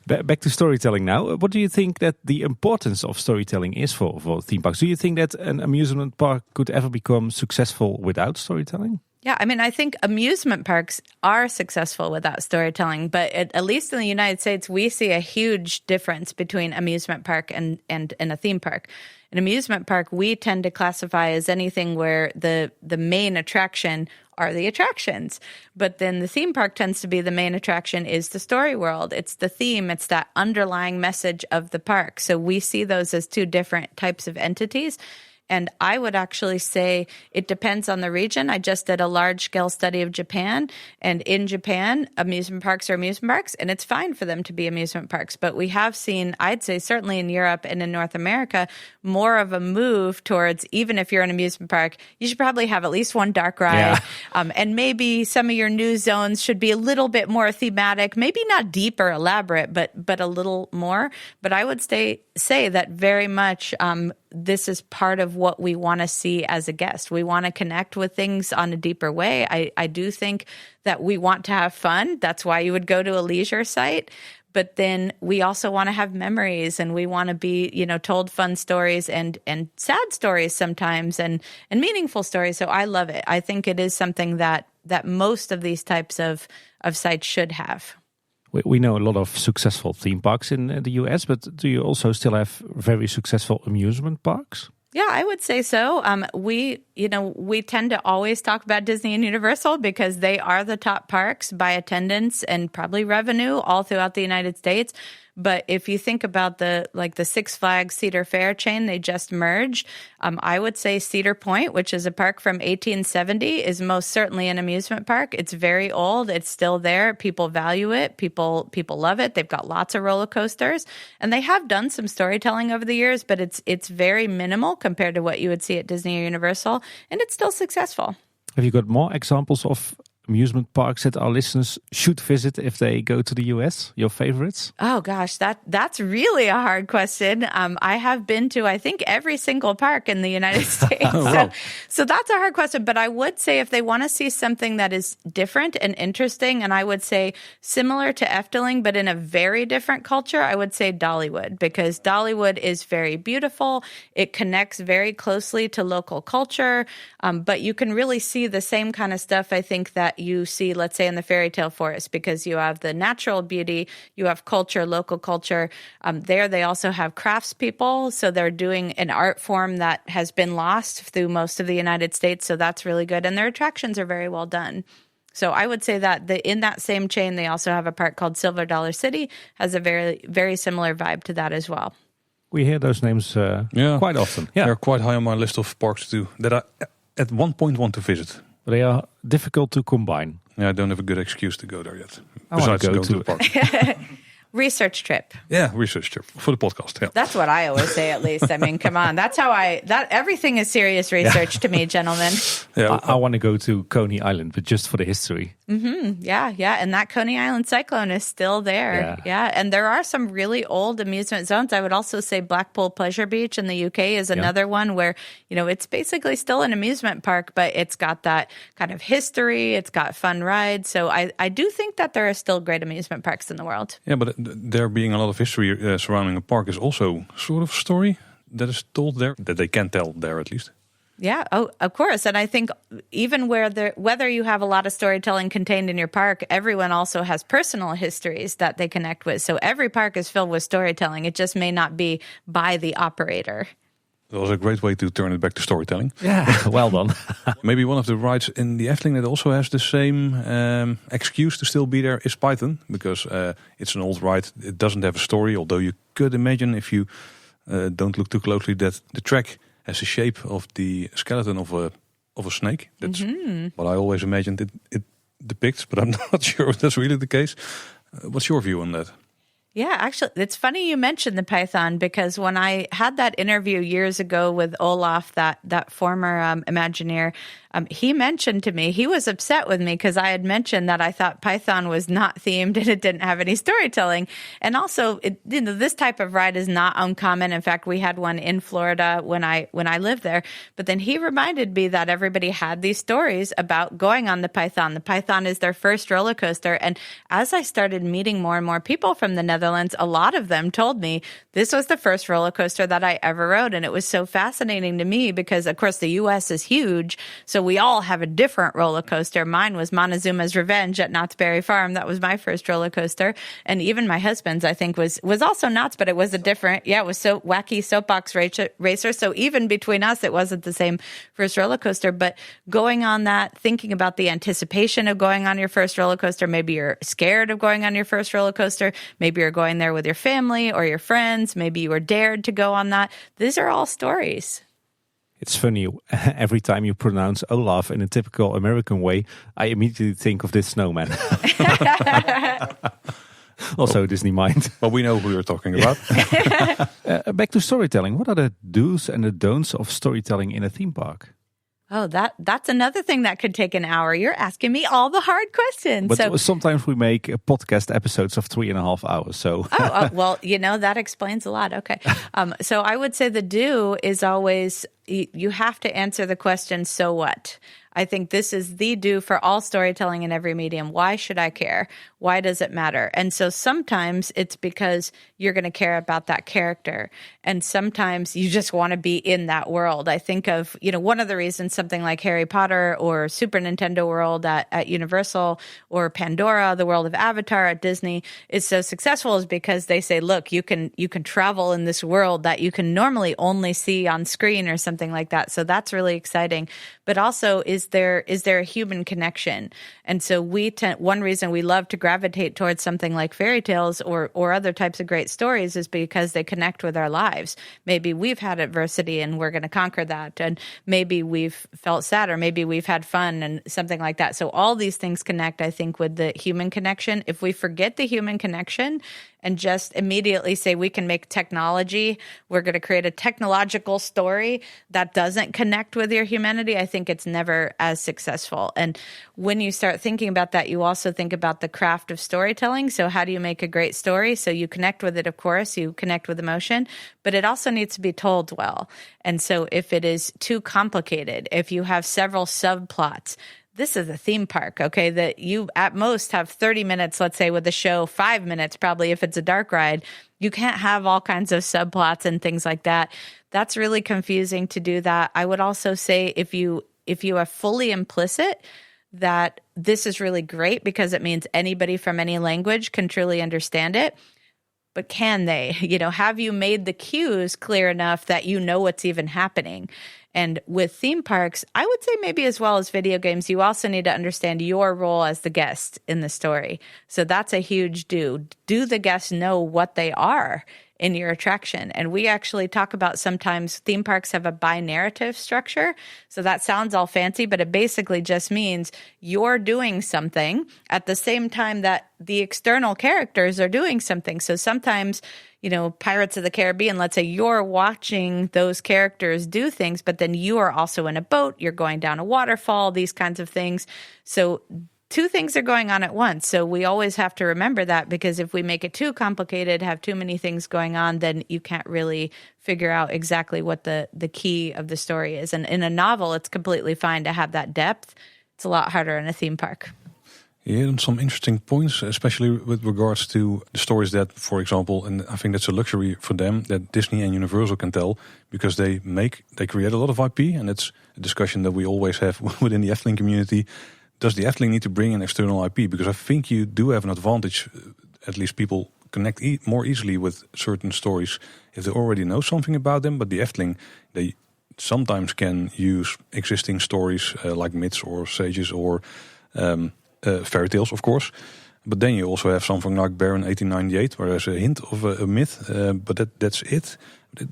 Back to storytelling now. What do you think that the importance of storytelling is for theme parks? Do you think that an amusement park could ever become successful without storytelling? Yeah, I mean, I think amusement parks are successful without storytelling, but at least in the United States, we see a huge difference between amusement park and a theme park. An amusement park, we tend to classify as anything where the main attraction are the attractions. But then the theme park tends to be the main attraction is the story world. It's the theme. It's that underlying message of the park. So we see those as two different types of entities. And I would actually say it depends on the region. I just did a large-scale study of Japan. And in Japan, amusement parks are amusement parks, and it's fine for them to be amusement parks. But we have seen, I'd say certainly in Europe and in North America, more of a move towards, even if you're an amusement park, you should probably have at least one dark ride. Yeah. And maybe some of your new zones should be a little bit more thematic, maybe not deep or elaborate, but a little more. But I would say that very much this is part of what we want to see as a guest. We want to connect with things on a deeper way. I do think that we want to have fun. That's why you would go to a leisure site. But then we also want to have memories, and we want to be, told fun stories and sad stories sometimes and meaningful stories. So I love it. I think it is something that most of these types of sites should have. We know a lot of successful theme parks in the US, but do you also still have very successful amusement parks? Yeah, I would say so. We tend to always talk about Disney and Universal because they are the top parks by attendance and probably revenue all throughout the United States. But if you think about the Six Flags Cedar Fair chain, they just merged. I would say Cedar Point, which is a park from 1870, is most certainly an amusement park. It's very old. It's still there. People value it. People love it. They've got lots of roller coasters, and they have done some storytelling over the years, but it's very minimal compared to what you would see at Disney or Universal, and it's still successful. Have you got more examples of amusement parks that our listeners should visit if they go to the US? Your favorites? Oh gosh, that's really a hard question. I have been to, I think, every single park in the United States. Wow. So that's a hard question. But I would say if they want to see something that is different and interesting, and I would say similar to Efteling, but in a very different culture, I would say Dollywood, because Dollywood is very beautiful. It connects very closely to local culture, but you can really see the same kind of stuff, I think, that you see, let's say, in the fairy tale forest, because you have the natural beauty, you have culture, local culture. There they also have craftspeople, so they're doing an art form that has been lost through most of the United States, so that's really good, and their attractions are very well done. So I would say that in that same chain, they also have a park called Silver Dollar City, has a very, very similar vibe to that as well. We hear those names quite often. Yeah. They're quite high on my list of parks too, that I at one point want to visit. They are difficult to combine. Yeah, I don't have a good excuse to go there yet. I want Besides to go going to the park. Research trip. Yeah, research trip for the podcast. Yeah. That's what I always say, at least. I mean, come on. That's how everything is serious research to me, gentlemen. Yeah, I want to go to Coney Island, but just for the history. Yeah. And that Coney Island cyclone is still there. Yeah. And there are some really old amusement zones. I would also say Blackpool Pleasure Beach in the UK is another one where, it's basically still an amusement park, but it's got that kind of history. It's got fun rides. So I do think that there are still great amusement parks in the world. Yeah, but there being a lot of history surrounding a park is also sort of a story that is told there, that they can tell there at least. Yeah, of course. And I think even whether you have a lot of storytelling contained in your park, everyone also has personal histories that they connect with. So every park is filled with storytelling. It just may not be by the operator. That was a great way to turn it back to storytelling. Yeah, well done. Maybe one of the rides in the Efteling that also has the same excuse to still be there is Python, because it's an old ride. It doesn't have a story, although you could imagine, if you don't look too closely, that the track has the shape of the skeleton of a snake. That's what I always imagined it depicts, but I'm not sure if that's really the case. What's your view on that? Yeah, actually, it's funny you mentioned the Python, because when I had that interview years ago with Olaf, that former Imagineer, he mentioned to me, he was upset with me because I had mentioned that I thought Python was not themed and it didn't have any storytelling. And also, this type of ride is not uncommon. In fact, we had one in Florida when I lived there. But then he reminded me that everybody had these stories about going on the Python. The Python is their first roller coaster. And as I started meeting more and more people from the Netherlands, a lot of them told me this was the first roller coaster that I ever rode. And it was so fascinating to me because, of course, the U.S. is huge. So we all have a different roller coaster. Mine was Montezuma's Revenge at Knott's Berry Farm. That was my first roller coaster. And even my husband's, I think, was also Knott's, but it was a different, it was so wacky soapbox racer. So even between us, it wasn't the same first roller coaster. But going on that, thinking about the anticipation of going on your first roller coaster, maybe you're scared of going on your first roller coaster. Maybe you're going there with your family or your friends. Maybe you were dared to go on that. These are all stories. It's funny, every time you pronounce Olaf in a typical American way, I immediately think of this snowman. Also Disney mind. Well, we know who you're talking about. Back to storytelling. What are the do's and the don'ts of storytelling in a theme park? Oh, that's another thing that could take an hour. You're asking me all the hard questions. But sometimes we make podcast episodes of 3.5 hours. So well, that explains a lot. Okay. So I would say the do is always, you have to answer the question, so what? I think this is the do for all storytelling in every medium. Why should I care? Why does it matter? And so sometimes it's because you're going to care about that character. And sometimes you just want to be in that world. I think of, one of the reasons something like Harry Potter or Super Nintendo World at Universal or Pandora, the world of Avatar at Disney is so successful is because they say, look, you can travel in this world that you can normally only see on screen or something like that. So that's really exciting. But also, is there a human connection? And so one reason we love to gravitate towards something like fairy tales or other types of great stories is because they connect with our lives. Maybe we've had adversity and we're going to conquer that. And maybe we've felt sad or maybe we've had fun and something like that. So all these things connect, I think, with the human connection. If we forget the human connection and just immediately say we can make technology, we're going to create a technological story that doesn't connect with your humanity, I think it's never as successful. And when you start thinking about that, you also think about the craft of storytelling. So how do you make a great story? So you connect with it, of course, you connect with emotion, but it also needs to be told well. And so if it is too complicated, if you have several subplots, this is a theme park, okay, that you at most have 30 minutes, let's say, with the show, 5 minutes probably if it's a dark ride. You can't have all kinds of subplots and things like that. That's really confusing to do that. I would also say if you are fully implicit that this is really great because it means anybody from any language can truly understand it. But can they? Have you made the cues clear enough that you know what's even happening? And with theme parks, I would say maybe as well as video games, you also need to understand your role as the guest in the story. So that's a huge do. Do the guests know what they are in your attraction. And we actually talk about sometimes theme parks have a bi-narrative structure. So that sounds all fancy, but it basically just means you're doing something at the same time that the external characters are doing something. So sometimes, Pirates of the Caribbean, let's say you're watching those characters do things, but then you are also in a boat, you're going down a waterfall, these kinds of things. So two things are going on at once. So we always have to remember that, because if we make it too complicated, have too many things going on, then you can't really figure out exactly what the key of the story is. And in a novel, it's completely fine to have that depth. It's a lot harder in a theme park. Yeah, and some interesting points, especially with regards to the stories that, for example, and I think that's a luxury for them, that Disney and Universal can tell, because they create a lot of IP, and it's a discussion that we always have within the Efteling community. Does the Efteling need to bring in external IP? Because I think you do have an advantage, at least people connect more easily with certain stories if they already know something about them. But the Efteling, they sometimes can use existing stories like myths or sages or fairy tales, of course. But then you also have something like Baron 1898, where there's a hint of a myth, but that's it.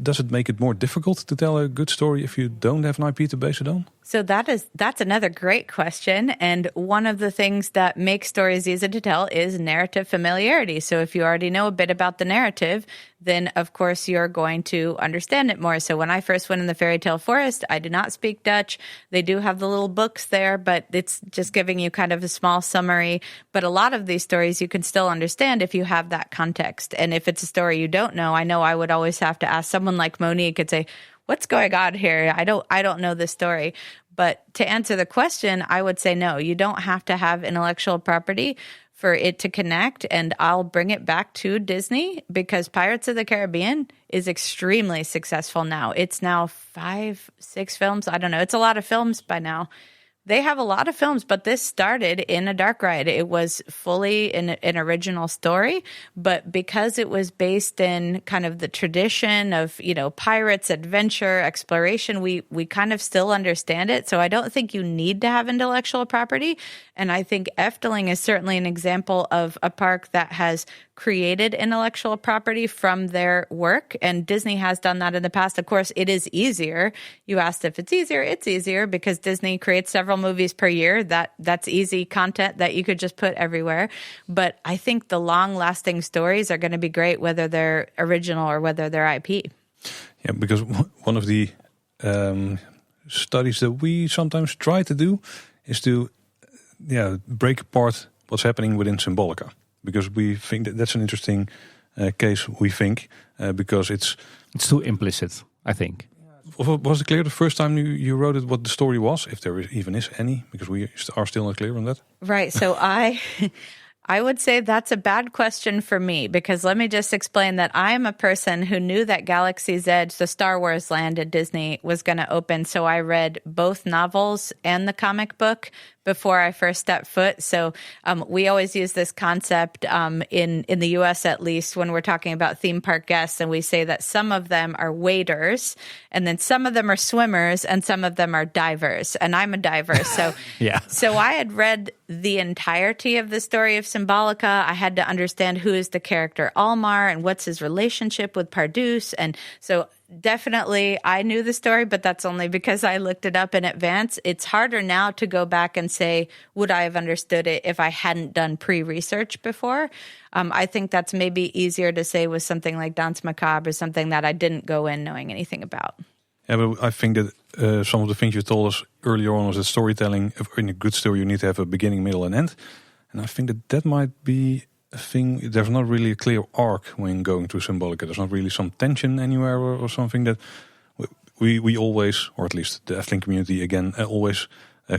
Does it make it more difficult to tell a good story if you don't have an IP to base it on? So that's another great question. And one of the things that makes stories easy to tell is narrative familiarity. So if you already know a bit about the narrative, then of course you're going to understand it more. So when I first went in the fairy tale forest, I did not speak Dutch. They do have the little books there, but it's just giving you kind of a small summary. But a lot of these stories you can still understand if you have that context. And if it's a story you don't know I would always have to ask someone like Monique and say, what's going on here? I don't know this story. But to answer the question, I would say no, you don't have to have intellectual property for it to connect. And I'll bring it back to Disney, because Pirates of the Caribbean is extremely successful now. It's now 5, 6 films. I don't know. It's a lot of films by now. They have a lot of films, but this started in a dark ride. It was fully an original story, but because it was based in kind of the tradition of, pirates, adventure, exploration, we kind of still understand it. So I don't think you need to have intellectual property. And I think Efteling is certainly an example of a park that has created intellectual property from their work. And Disney has done that in the past. Of course, it is easier. You asked if it's easier. It's easier because Disney creates several movies per year. That's easy content that you could just put everywhere. But I think the long-lasting stories are going to be great, whether they're original or whether they're IP. Yeah, because one of the studies that we sometimes try to do is to break apart what's happening within Symbolica. Because we think that's an interesting case, we think, because it's too implicit, I think. Was it clear the first time you wrote it what the story was, if there even is any? Because we are still not clear on that. Right. So I would say that's a bad question for me, because let me just explain that I am a person who knew that Galaxy's Edge, the Star Wars land at Disney, was going to open. So I read both novels and the comic book before I first stepped foot. So we always use this concept in the U.S. at least when we're talking about theme park guests, and we say that some of them are waders, and then some of them are swimmers, and some of them are divers. And I'm a diver, so yeah. So I had read the entirety of the story of Symbolica. I had to understand who is the character Almar and what's his relationship with Pardoes, and so definitely I knew the story, but that's only because I looked it up in advance. It's harder now to go back and say, would I have understood it if I hadn't done pre-research before? I think that's maybe easier to say with something like Danse Macabre or something that I didn't go in knowing anything about. Yeah, but I think that some of the things you told us earlier on was that storytelling, in a good story, you need to have a beginning, middle, and end. And I think that might be a thing. There's not really a clear arc when going through Symbolica. There's not really some tension anywhere or something that we always, or at least the Efteling community again, always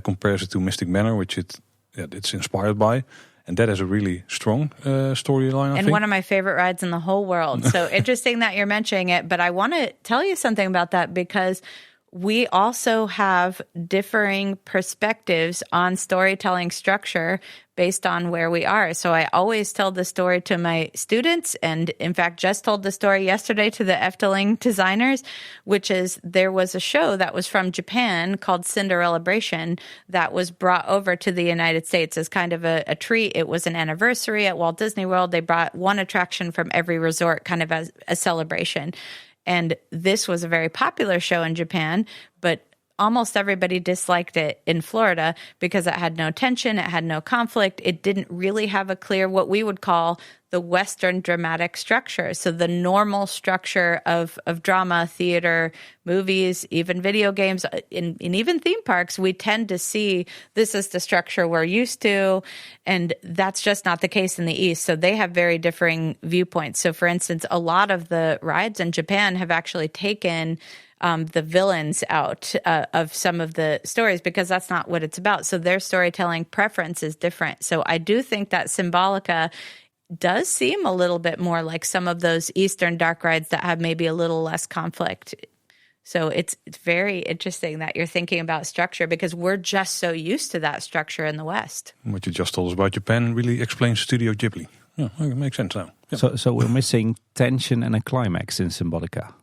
compares it to Mystic Manor, which it's inspired by. And that is a really strong storyline, I think. And one of my favorite rides in the whole world. So interesting that you're mentioning it, but I want to tell you something about that, because we also have differing perspectives on storytelling structure based on where we are. So I always tell the story to my students, and in fact, just told the story yesterday to the Efteling designers, which is there was a show that was from Japan called Cinderellabration that was brought over to the United States as kind of a treat. It was an anniversary at Walt Disney World. They brought one attraction from every resort kind of as a celebration. And this was a very popular show in Japan, but almost everybody disliked it in Florida because it had no tension, it had no conflict. It didn't really have a clear, what we would call the Western dramatic structure. So the normal structure of drama, theater, movies, even video games, in even theme parks, we tend to see this is the structure we're used to. And that's just not the case in the East. So they have very differing viewpoints. So for instance, a lot of the rides in Japan have actually taken the villains out of some of the stories because that's not what it's about. So their storytelling preference is different. So I do think that Symbolica does seem a little bit more like some of those Eastern dark rides that have maybe a little less conflict. So it's very interesting that you're thinking about structure because we're just so used to that structure in the West. What you just told us about Japan really explains Studio Ghibli. Yeah, it makes sense now. Yeah. So we're missing tension and a climax in Symbolica.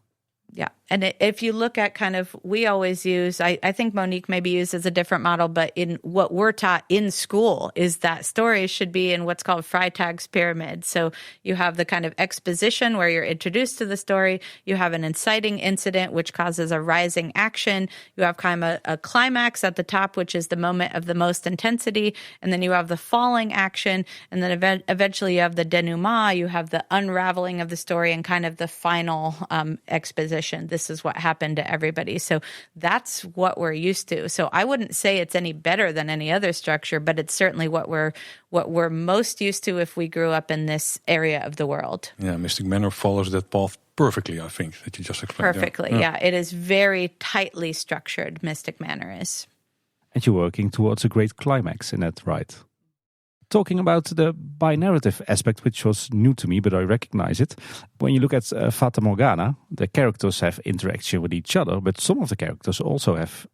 Yeah. And if you look at kind of, we always use, I think Monique maybe uses a different model, but in what we're taught in school is that stories should be in what's called Freytag's pyramid. So you have the kind of exposition where you're introduced to the story. You have an inciting incident, which causes a rising action. You have kind of a climax at the top, which is the moment of the most intensity. And then you have the falling action. And then eventually you have the denouement. You have the unraveling of the story and kind of the final exposition. This is what happened to everybody. So that's what we're used to. So I wouldn't say it's any better than any other structure, but it's certainly what we're most used to if we grew up in this area of the world. Yeah, Mystic Manor follows that path perfectly, I think, that you just explained. Perfectly, yeah. It is very tightly structured, Mystic Manor is. And you're working towards a great climax in that ride. Talking about the bi-narrative aspect, which was new to me, but I recognize it. When you look at Fata Morgana, the characters have interaction with each other, but some of the characters also have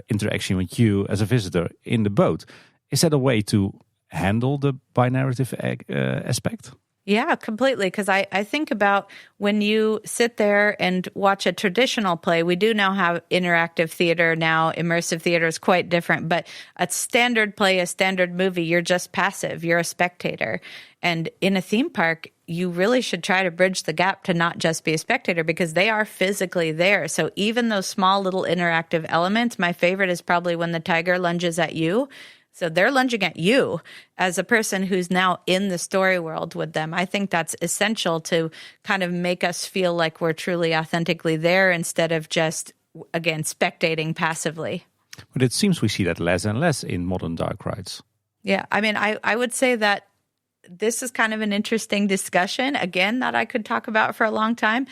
interaction with you as a visitor in the boat. Is that a way to handle the bi-narrative aspect? Yeah, completely. Because I think about when you sit there and watch a traditional play, we do now have interactive theater now. Immersive theater is quite different. But a standard play, a standard movie, you're just passive. You're a spectator. And in a theme park, you really should try to bridge the gap to not just be a spectator because they are physically there. So even those small little interactive elements, my favorite is probably when the tiger lunges at you. So they're lunging at you as a person who's now in the story world with them. I think that's essential to kind of make us feel like we're truly authentically there instead of just, again, spectating passively. But it seems we see that less and less in modern dark rides. Yeah, I mean, I would say that this is kind of an interesting discussion, again, that I could talk about for a long time.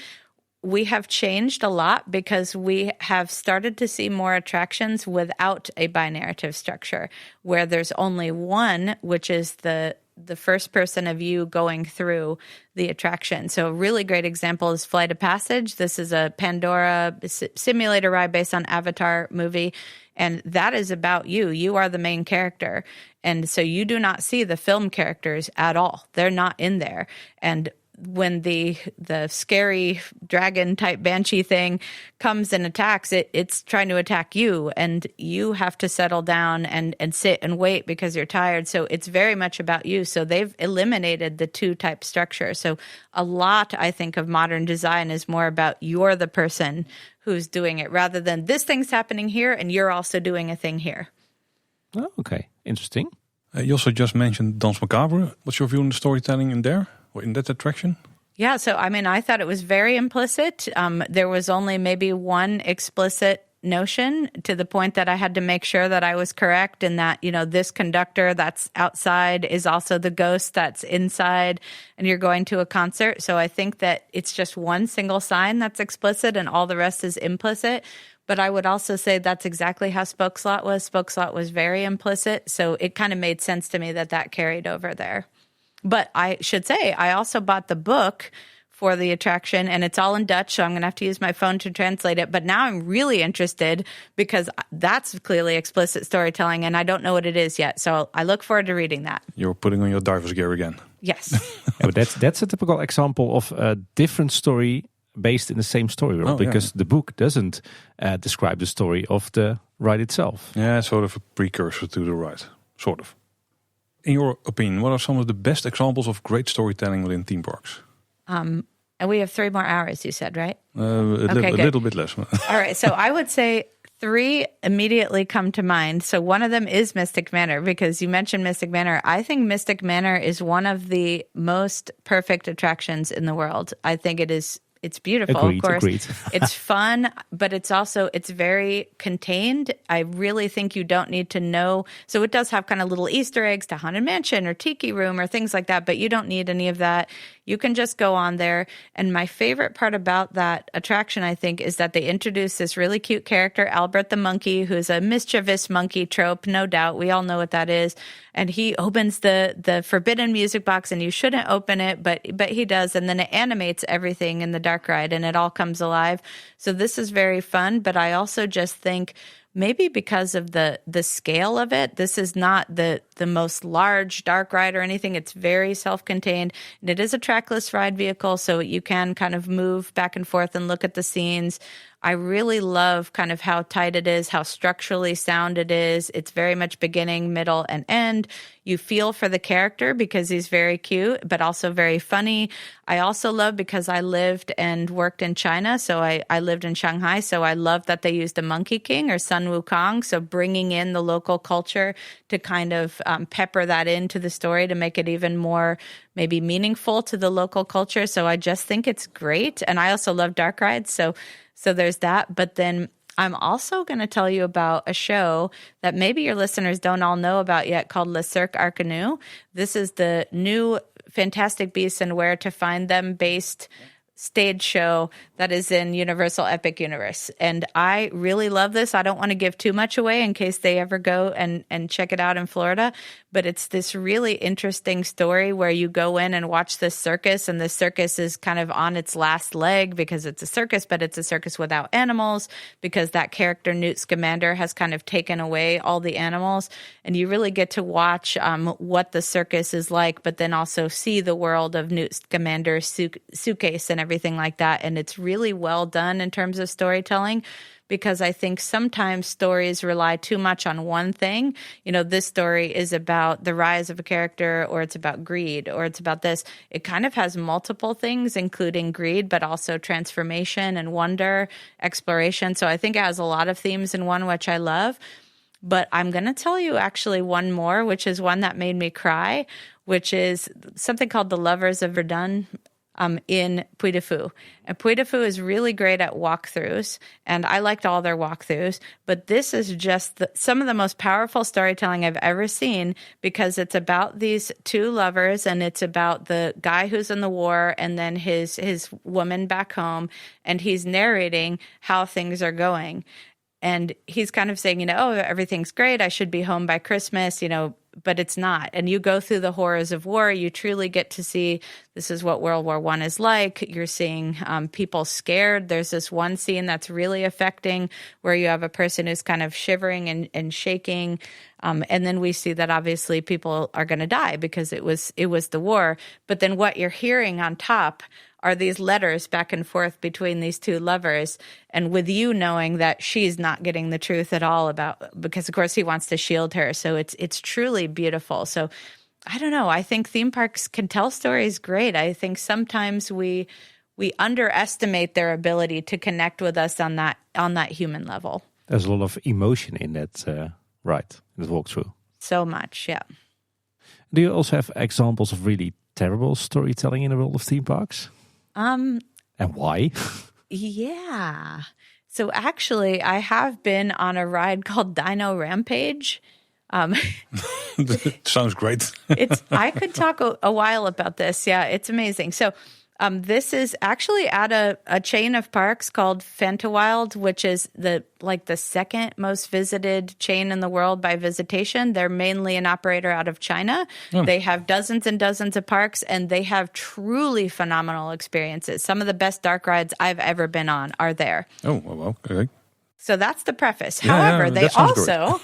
We have changed a lot because we have started to see more attractions without a bi-narrative structure, where there's only one, which is the first person of you going through the attraction. So a really great example is Flight of Passage. This is a Pandora simulator ride based on Avatar movie. And that is about you. You are the main character. And so you do not see the film characters at all. They're not in there. And when the scary dragon type banshee thing comes and attacks, it's trying to attack you, and you have to settle down and sit and wait because you're tired. So it's very much about you. So they've eliminated the two type structure. So a lot, I think, of modern design is more about you're the person who's doing it rather than this thing's happening here and you're also doing a thing here. Oh, okay. Interesting. You also just mentioned Danse Macabre. What's your view on the storytelling in there? Or in that attraction? Yeah, so I mean, I thought it was very implicit. There was only maybe one explicit notion to the point that I had to make sure that I was correct and that, you know, this conductor that's outside is also the ghost that's inside and you're going to a concert. So I think that it's just one single sign that's explicit and all the rest is implicit. But I would also say that's exactly how Spoke Slot was. Spoke Slot was very implicit. So it kind of made sense to me that carried over there. But I should say, I also bought the book for the attraction, and it's all in Dutch, so I'm going to have to use my phone to translate it. But now I'm really interested because that's clearly explicit storytelling, and I don't know what it is yet. So I look forward to reading that. You're putting on your diver's gear again. Yes. But that's a typical example of a different story based in the same story world, because the book doesn't describe the story of the ride itself. Yeah, sort of a precursor to the ride. Sort of. In your opinion, what are some of the best examples of great storytelling within theme parks? And we have 3 more hours, you said, right? A little bit less. All right. So I would say 3 immediately come to mind. So one of them is Mystic Manor, because you mentioned Mystic Manor. I think Mystic Manor is one of the most perfect attractions in the world. I think it's beautiful, agreed, of course. Agreed. It's fun, but it's very contained. I really think you don't need to know. So it does have kind of little Easter eggs to Haunted Mansion or Tiki Room or things like that, but you don't need any of that. You can just go on there. And my favorite part about that attraction, I think, is that they introduce this really cute character, Albert the monkey, who's a mischievous monkey trope, no doubt. We all know what that is. And he opens the forbidden music box, and you shouldn't open it, but he does. And then it animates everything in the dark ride, and it all comes alive. So this is very fun. But I also just think maybe because of the scale of it, this is not the most large dark ride or anything. It's very self-contained, and it is a trackless ride vehicle, so you can kind of move back and forth and look at the scenes. I really love kind of how tight it is, how structurally sound it is. It's very much beginning, middle, and end. You feel for the character because he's very cute, but also very funny. I also love, because I lived and worked in China, so I lived in Shanghai, so I love that they used the Monkey King or Sun Wukong, so bringing in the local culture to kind of pepper that into the story to make it even more maybe meaningful to the local culture. So I just think it's great. And I also love dark rides, so there's that. But then I'm also going to tell you about a show that maybe your listeners don't all know about yet called Le Cirque Arcanu. This is the new Fantastic Beasts and Where to Find Them based stage show that is in Universal Epic Universe. And I really love this. I don't want to give too much away in case they ever go and check it out in Florida. But it's this really interesting story where you go in and watch this circus, and the circus is kind of on its last leg because it's a circus, but it's a circus without animals, because that character Newt Scamander has kind of taken away all the animals. And you really get to watch what the circus is like, but then also see the world of Newt Scamander's suitcase and everything like that. And it's really well done in terms of storytelling, because I think sometimes stories rely too much on one thing. You know, this story is about the rise of a character, or it's about greed, or it's about this. It kind of has multiple things, including greed, but also transformation and wonder, exploration. So I think it has a lot of themes in one, which I love. But I'm going to tell you actually one more, which is one that made me cry, which is something called The Lovers of Verdun. In Puy de Fou. And Puy de Fou is really great at walkthroughs, and I liked all their walkthroughs, but this is just some of the most powerful storytelling I've ever seen, because it's about these 2 lovers, and it's about the guy who's in the war and then his woman back home, and he's narrating how things are going. And he's kind of saying, oh, everything's great, I should be home by Christmas, but it's not. And you go through the horrors of war. You truly get to see this is what World War I is like. You're seeing people scared. There's this one scene that's really affecting where you have a person who's kind of shivering and shaking. And then we see that obviously people are going to die because it was the war. But then what you're hearing on top are these letters back and forth between these 2 lovers, and with you knowing that she's not getting the truth at all because of course he wants to shield her. So it's truly beautiful. So I don't know. I think theme parks can tell stories great. I think sometimes we underestimate their ability to connect with us on that human level. There's a lot of emotion in that ride, in that walkthrough. So much, yeah. Do you also have examples of really terrible storytelling in the world of theme parks? And why? Yeah. So actually, I have been on a ride called Dino Rampage. Sounds great. I could talk a while about this. Yeah, it's amazing. So This is actually at a chain of parks called Fantawild, which is the second most visited chain in the world by visitation. They're mainly an operator out of China. Oh. They have dozens and dozens of parks, and they have truly phenomenal experiences. Some of the best dark rides I've ever been on are there. Oh, well, okay. So that's the preface. However, they also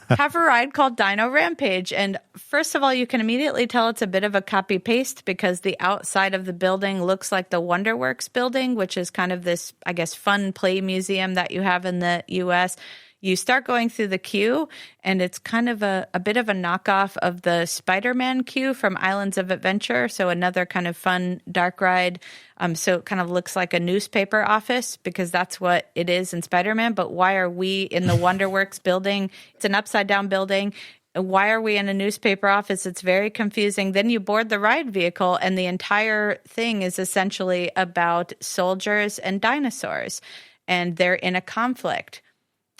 have a ride called Dino Rampage. And first of all, you can immediately tell it's a bit of a copy-paste because the outside of the building looks like the WonderWorks building, which is kind of this, I guess, fun play museum that you have in the U.S. You start going through the queue, and it's kind of a bit of a knockoff of the Spider-Man queue from Islands of Adventure, so another kind of fun dark ride. So it kind of looks like a newspaper office because that's what it is in Spider-Man, but why are we in the WonderWorks building? It's an upside-down building. Why are we in a newspaper office? It's very confusing. Then you board the ride vehicle, and the entire thing is essentially about soldiers and dinosaurs, and they're in a conflict.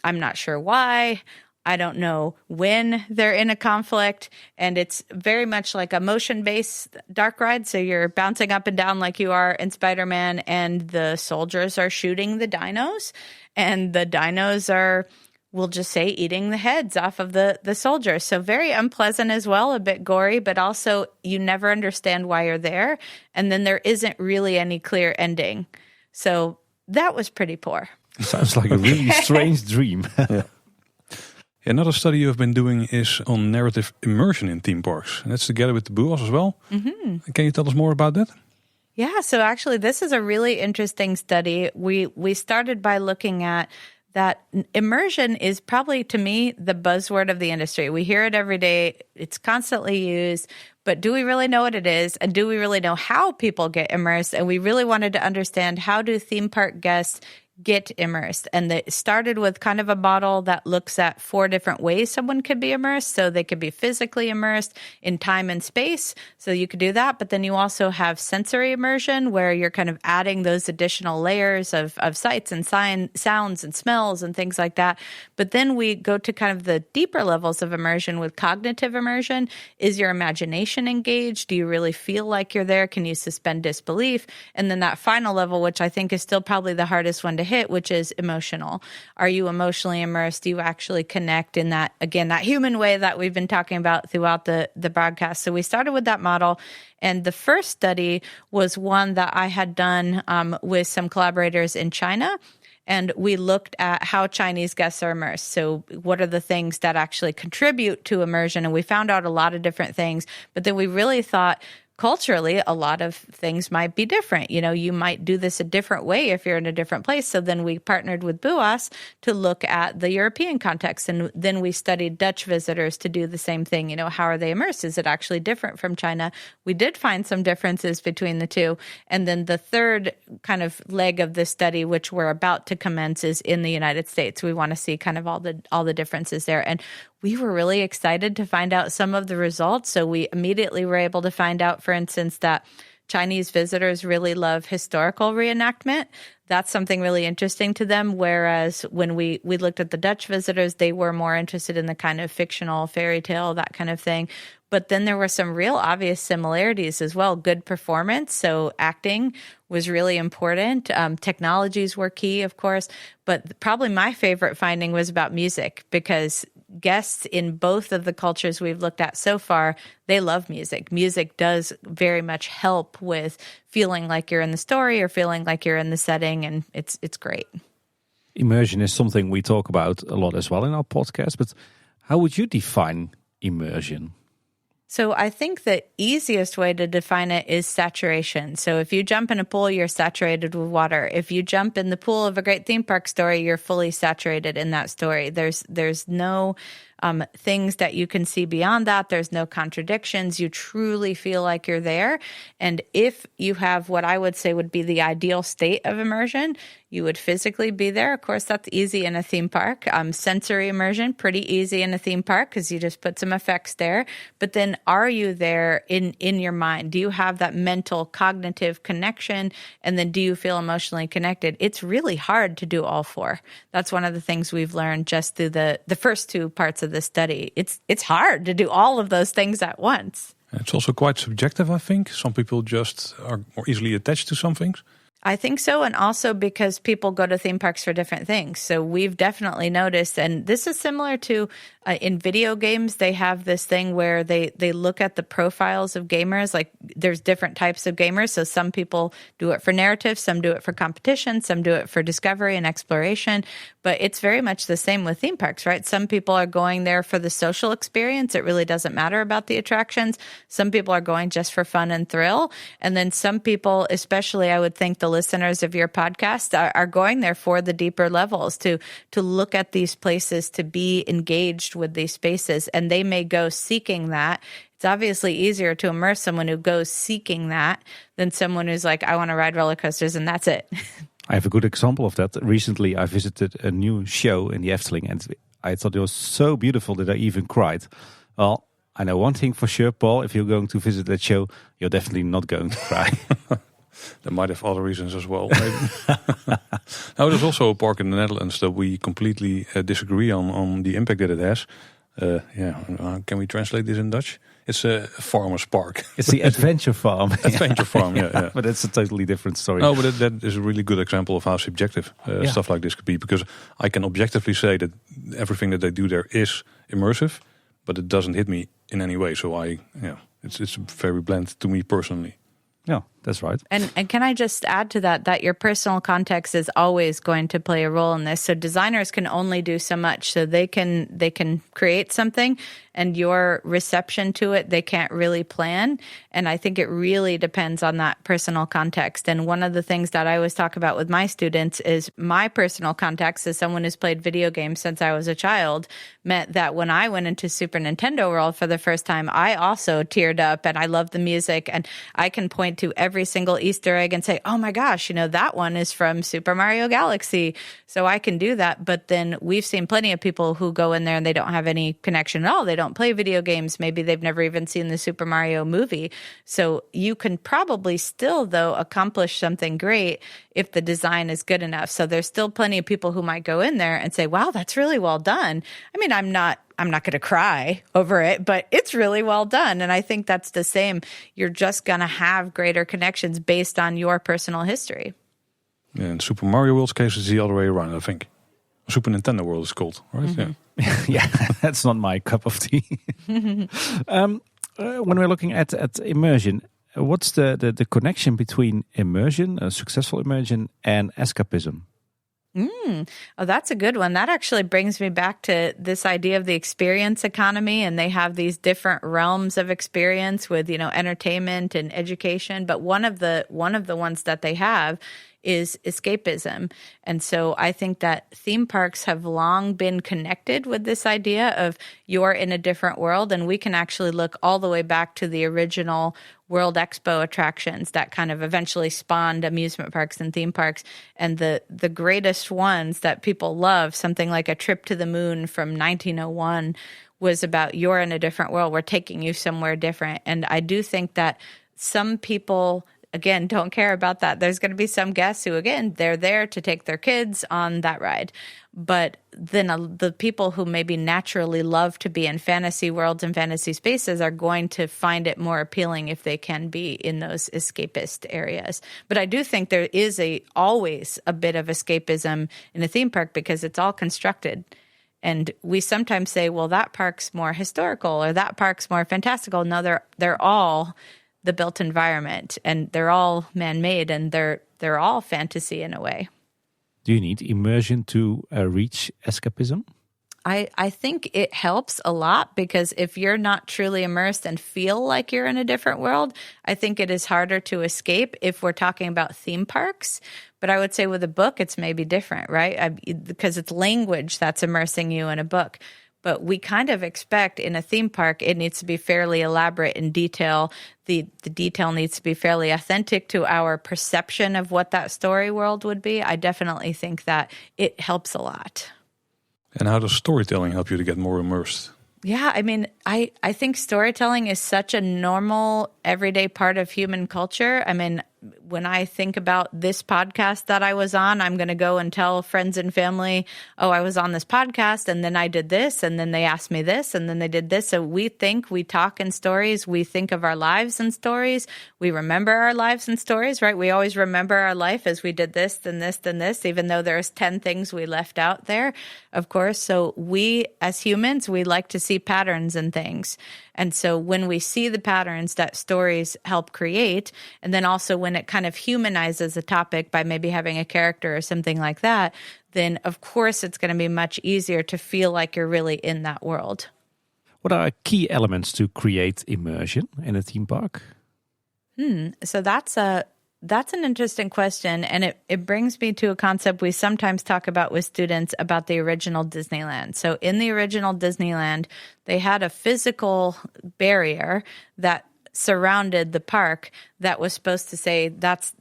I'm not sure why. I don't know when they're in a conflict. And it's very much like a motion-based dark ride. So you're bouncing up and down like you are in Spider-Man, and the soldiers are shooting the dinos. And the dinos are, we'll just say, eating the heads off of the soldiers. So very unpleasant as well, a bit gory, but also you never understand why you're there. And then there isn't really any clear ending. So that was pretty poor. Sounds like a really strange dream. Yeah. Another study you have been doing is on narrative immersion in theme parks. And that's together with the BUAS as well. Mm-hmm. Can you tell us more about that? Yeah, so actually this is a really interesting study. We started by looking at that immersion is probably, to me, the buzzword of the industry. We hear it every day. It's constantly used. But do we really know what it is? And do we really know how people get immersed? And we really wanted to understand, how do theme park guests get immersed? And it started with kind of a model that looks at 4 different ways someone could be immersed. So they could be physically immersed in time and space. So you could do that. But then you also have sensory immersion, where you're kind of adding those additional layers of sights and sounds and smells and things like that. But then we go to kind of the deeper levels of immersion with cognitive immersion. Is your imagination engaged? Do you really feel like you're there? Can you suspend disbelief? And then that final level, which I think is still probably the hardest one to hit, which is emotional. Are you emotionally immersed? Do you actually connect in that, again, that human way that we've been talking about throughout the broadcast? So we started with that model. And the first study was one that I had done with some collaborators in China. And we looked at how Chinese guests are immersed. So what are the things that actually contribute to immersion? And we found out a lot of different things. But then we really thought, culturally, a lot of things might be different. You know, you might do this a different way if you're in a different place. So then we partnered with BUAS to look at the European context. And then we studied Dutch visitors to do the same thing. You know, how are they immersed? Is it actually different from China? We did find some differences between the two. And then the third kind of leg of this study, which we're about to commence, is in the United States. We want to see kind of all the differences there. And we were really excited to find out some of the results. So we immediately were able to find out, for instance, that Chinese visitors really love historical reenactment. That's something really interesting to them. Whereas when we looked at the Dutch visitors, they were more interested in the kind of fictional fairy tale, that kind of thing. But then there were some real obvious similarities as well. Good performance. So acting was really important. Technologies were key, of course. But probably my favorite finding was about music, because guests in both of the cultures we've looked at so far, they love music. Music does very much help with feeling like you're in the story or feeling like you're in the setting, and it's great. Immersion is something we talk about a lot as well in our podcast, but how would you define immersion? So I think the easiest way to define it is saturation. So if you jump in a pool, you're saturated with water. If you jump in the pool of a great theme park story, you're fully saturated in that story. There's no things that you can see beyond that. There's no contradictions. You truly feel like you're there. And if you have what I would say would be the ideal state of immersion, you would physically be there. Of course, that's easy in a theme park. Sensory immersion, pretty easy in a theme park because you just put some effects there. But then are you there in your mind? Do you have that mental cognitive connection? And then do you feel emotionally connected? It's really hard to do all 4. That's one of the things we've learned just through the first 2 parts of the study. It's hard to do all of those things at once. It's also quite subjective, I think. Some people just are more easily attached to some things. I think so, and also because people go to theme parks for different things. So we've definitely noticed, and this is similar to in video games, they have this thing where they look at the profiles of gamers. Like there's different types of gamers. So some people do it for narrative, some do it for competition, some do it for discovery and exploration. But it's very much the same with theme parks, right? Some people are going there for the social experience. It really doesn't matter about the attractions. Some people are going just for fun and thrill. And then some people, especially I would think the listeners of your podcast, are going there for the deeper levels, to look at these places, to be engaged with these spaces. And they may go seeking that. It's obviously easier to immerse someone who goes seeking that than someone who's like, I want to ride roller coasters and that's it. I have a good example of that. Recently, I visited a new show in the Efteling, and I thought it was so beautiful that I even cried. Well, I know one thing for sure, Paul. If you're going to visit that show, you're definitely not going to cry. They might have other reasons as well, maybe. Now, there's also a park in the Netherlands that we completely disagree on the impact that it has. Can we translate this in Dutch? It's a farmer's park. It's the Adventure Farm. Adventure Farm, yeah. But it's a totally different story. No, but that is a really good example of how subjective stuff like this could be. Because I can objectively say that everything that they do there is immersive, but it doesn't hit me in any way. So it's very bland to me personally. Yeah, that's right. And can I just add to that your personal context is always going to play a role in this. So designers can only do so much. So they can create something, and your reception to it, they can't really plan. And I think it really depends on that personal context. And one of the things that I always talk about with my students is my personal context as someone who's played video games since I was a child meant that when I went into Super Nintendo World for the first time, I also teared up and I loved the music, and I can point to every single Easter egg and say, oh my gosh, that one is from Super Mario Galaxy. So I can do that. But then we've seen plenty of people who go in there and they don't have any connection at all. They don't play video games. Maybe they've never even seen the Super Mario movie. So you can probably still, though, accomplish something great if the design is good enough. So there's still plenty of people who might go in there and say, wow, that's really well done. I mean, I'm not going to cry over it, but it's really well done. And I think that's the same. You're just going to have greater connections based on your personal history. Yeah, in Super Mario World's case, it's the other way around, I think. Super Nintendo World is called, right? Mm-hmm. Yeah, that's not my cup of tea. When we're looking at immersion, what's the connection between immersion, successful immersion, and escapism? Oh, that's a good one. That actually brings me back to this idea of the experience economy, and they have these different realms of experience with, entertainment and education. But one of the ones that they have is escapism. And so I think that theme parks have long been connected with this idea of you're in a different world. And we can actually look all the way back to the original World Expo attractions that kind of eventually spawned amusement parks and theme parks. And the greatest ones that people love, something like a trip to the moon from 1901, was about you're in a different world. We're taking you somewhere different. And I do think that some people, again, don't care about that. There's going to be some guests who, again, they're there to take their kids on that ride. But then the people who maybe naturally love to be in fantasy worlds and fantasy spaces are going to find it more appealing if they can be in those escapist areas. But I do think there is always a bit of escapism in a theme park because it's all constructed. And we sometimes say, well, that park's more historical or that park's more fantastical. No, they're all the built environment, and they're all man-made, and they're all fantasy in a way. Do you need immersion to reach escapism? I think it helps a lot, because if you're not truly immersed and feel like you're in a different world, I think it is harder to escape if we're talking about theme parks. But I would say with a book, it's maybe different, right? Because it's language that's immersing you in a book. But we kind of expect in a theme park, it needs to be fairly elaborate in detail. The detail needs to be fairly authentic to our perception of what that story world would be. I definitely think that it helps a lot. And how does storytelling help you to get more immersed? Yeah, I mean, I think storytelling is such a normal everyday part of human culture. I mean, when I think about this podcast that I was on, I'm going to go and tell friends and family, oh, I was on this podcast and then I did this and then they asked me this and then they did this. So we talk in stories. We think of our lives in stories. We remember our lives in stories, right? We always remember our life as we did this, then this, then this, even though there's 10 things we left out there, of course. So we, as humans, we like to see patterns in things. And so when we see the patterns that stories help create, and then also when it kind of humanizes a topic by maybe having a character or something like that, then of course it's going to be much easier to feel like you're really in that world. What are key elements to create immersion in a theme park? So that's an interesting question, and it brings me to a concept we sometimes talk about with students about the original Disneyland. So in the original Disneyland, they had a physical barrier that surrounded the park that was supposed to say that's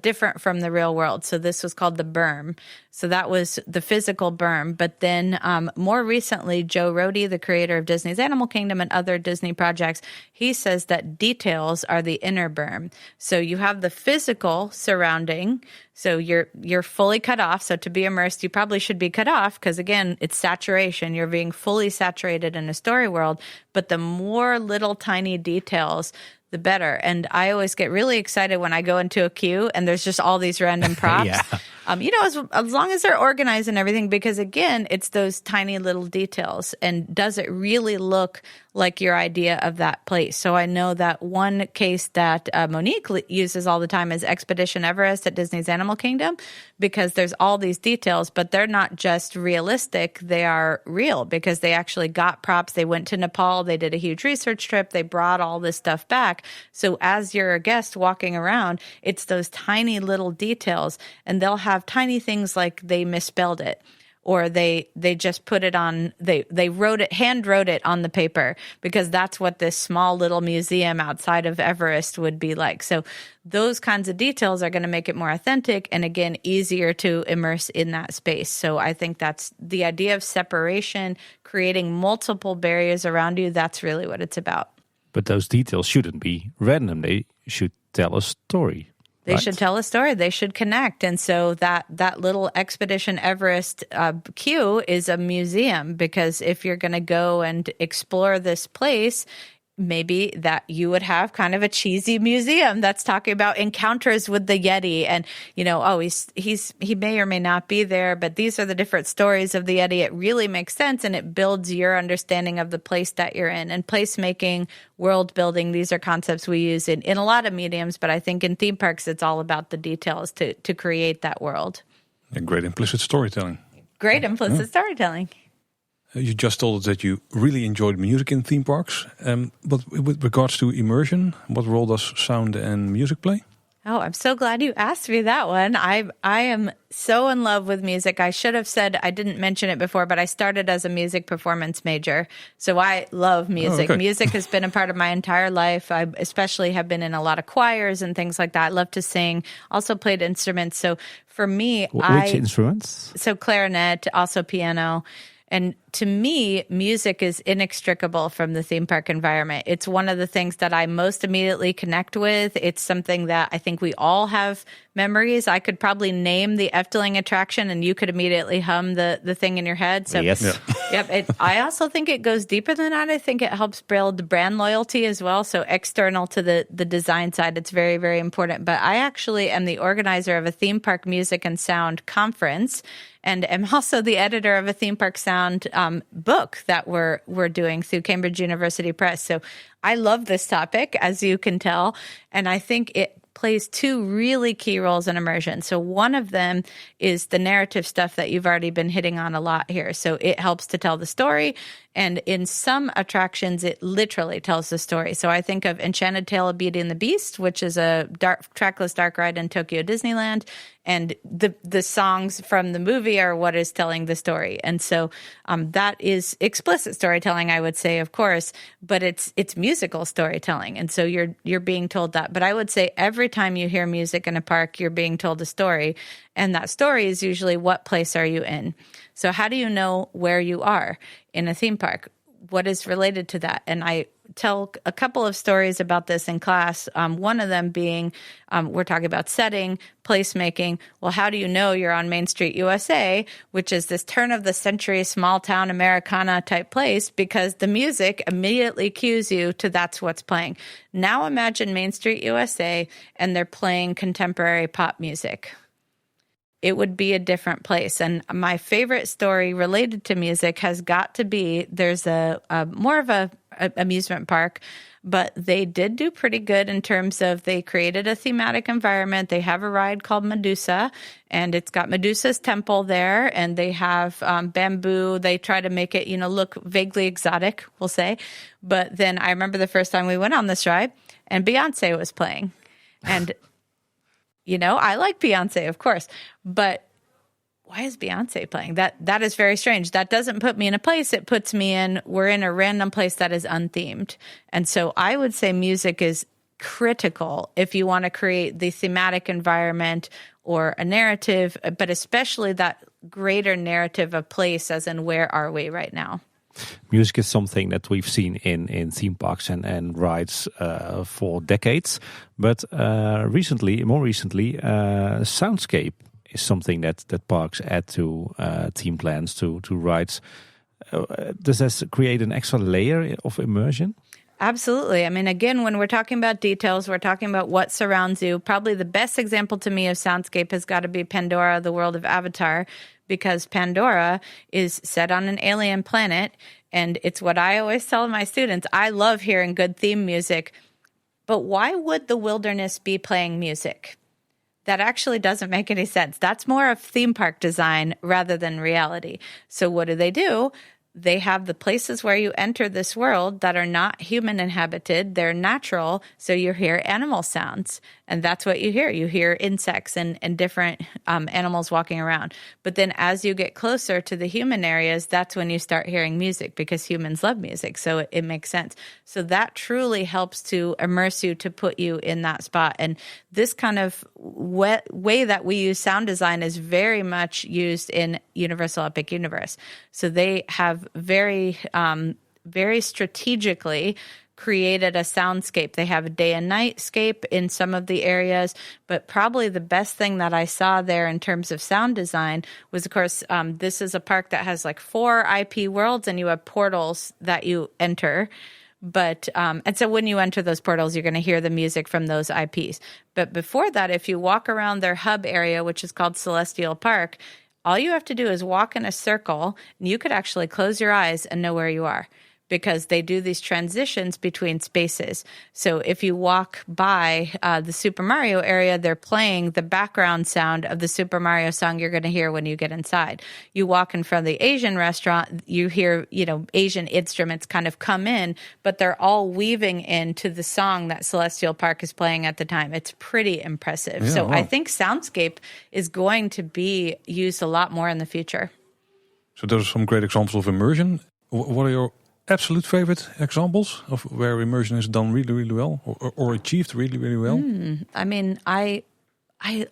different from the real world. So this was called the berm. So that was the physical berm. But then more recently, Joe Rohde, the creator of Disney's Animal Kingdom and other Disney projects, he says that details are the inner berm. So you have the physical surrounding. So you're fully cut off. So to be immersed, you probably should be cut off because, again, it's saturation. You're being fully saturated in a story world. But the more little tiny details, the better. And I always get really excited when I go into a queue and there's just all these random props. Yeah. As long as they're organized and everything, because again, it's those tiny little details. And does it really look like your idea of that place? So I know that one case that Monique uses all the time is Expedition Everest at Disney's Animal Kingdom, because there's all these details, but they're not just realistic. They are real because they actually got props. They went to Nepal. They did a huge research trip. They brought all this stuff back. So as you're a guest walking around, it's those tiny little details, and they'll have tiny things like they misspelled it, or they just put it on, they hand wrote it on the paper because that's what this small little museum outside of Everest would be like. So those kinds of details are going to make it more authentic and, again, easier to immerse in that space. So I think that's the idea of separation, creating multiple barriers around you. That's really what it's about. But those details shouldn't be random. They should tell a story. They should tell a story. They should connect. And so that little Expedition Everest queue is a museum, because if you're going to go and explore this place, maybe that you would have kind of a cheesy museum that's talking about encounters with the Yeti, and he may or may not be there, but these are the different stories of the Yeti. It really makes sense, and it builds your understanding of the place that you're in. And placemaking, world building, these are concepts we use in a lot of mediums, but I think in theme parks it's all about the details to create that world. And great implicit storytelling. Great implicit storytelling. You just told us that you really enjoyed music in theme parks. But with regards to immersion, what role does sound and music play? Oh, I'm so glad you asked me that one. I am so in love with music. I should have said, I didn't mention it before, but I started as a music performance major. So I love music. Oh, okay. Music has been a part of my entire life. I especially have been in a lot of choirs and things like that. I love to sing, also played instruments. So for me, Which instruments? So clarinet, also piano. And to me, music is inextricable from the theme park environment. It's one of the things that I most immediately connect with. It's something that I think we all have memories. I could probably name the Efteling attraction and you could immediately hum the thing in your head. So, yes. Yeah. Yep. I also think it goes deeper than that. I think it helps build brand loyalty as well. So external to the design side, it's very, very important. But I actually am the organizer of a theme park music and sound conference, and am also the editor of a theme park sound book that we're doing through Cambridge University Press. So I love this topic, as you can tell, and I think it plays two really key roles in immersion. So one of them is the narrative stuff that you've already been hitting on a lot here. So it helps to tell the story. And in some attractions, it literally tells the story. So I think of Enchanted Tale of Beauty and the Beast, which is a trackless dark ride in Tokyo Disneyland. And the songs from the movie are what is telling the story. And so that is explicit storytelling, I would say, of course, but it's musical storytelling. And so you're being told that. But I would say every time you hear music in a park, you're being told a story. And that story is usually, what place are you in? So how do you know where you are in a theme park? What is related to that? And tell a couple of stories about this in class. One of them being, we're talking about setting, placemaking. Well, how do you know you're on Main Street, USA, which is this turn of the century, small town Americana type place, because the music immediately cues you to that's what's playing. Now imagine Main Street, USA, and they're playing contemporary pop music. It would be a different place. And my favorite story related to music has got to be, there's a more of a amusement park, but they did do pretty good in terms of they created a thematic environment. They have a ride called Medusa, and it's got Medusa's temple there, and they have bamboo. They try to make it, look vaguely exotic, we'll say. But then I remember the first time we went on this ride, and Beyonce was playing. And I like Beyonce, of course, but why is Beyonce playing? That is very strange. That doesn't put me in a place. It puts me we're in a random place that is unthemed. And so I would say music is critical if you want to create the thematic environment or a narrative, but especially that greater narrative of place, as in where are we right now? Music is something that we've seen in theme parks and rides for decades. But more recently, soundscape is something that parks add to theme plans, to rides. Does this create an extra layer of immersion? Absolutely. I mean, again, when we're talking about details, we're talking about what surrounds you. Probably the best example to me of soundscape has got to be Pandora, the world of Avatar, because Pandora is set on an alien planet, and it's what I always tell my students. I love hearing good theme music, but why would the wilderness be playing music? That actually doesn't make any sense. That's more of theme park design rather than reality. So what do? They have the places where you enter this world that are not human inhabited. They're natural. So you hear animal sounds, and that's what you hear. You hear insects and different animals walking around. But then as you get closer to the human areas, that's when you start hearing music, because humans love music. So it makes sense. So that truly helps to immerse you, to put you in that spot. And this kind of way that we use sound design is very much used in Universal Epic Universe. So they have very strategically created a soundscape. They have a day and night scape in some of the areas, but probably the best thing that I saw there in terms of sound design was, of course, this is a park that has like 4 IP worlds, and you have portals that you enter. But and so when you enter those portals, you're going to hear the music from those IPs. But before that, if you walk around their hub area, which is called Celestial Park, all you have to do is walk in a circle, and you could actually close your eyes and know where you are, because they do these transitions between spaces. So if you walk by the Super Mario area, they're playing the background sound of the Super Mario song you're going to hear when you get inside. You walk in front of the Asian restaurant, you hear, Asian instruments kind of come in, but they're all weaving into the song that Celestial Park is playing at the time. It's pretty impressive. Yeah, so wow. I think soundscape is going to be used a lot more in the future. So those are some great examples of immersion. What are your absolute favorite examples of where immersion is done really, really well, or achieved really, really well? I mean, I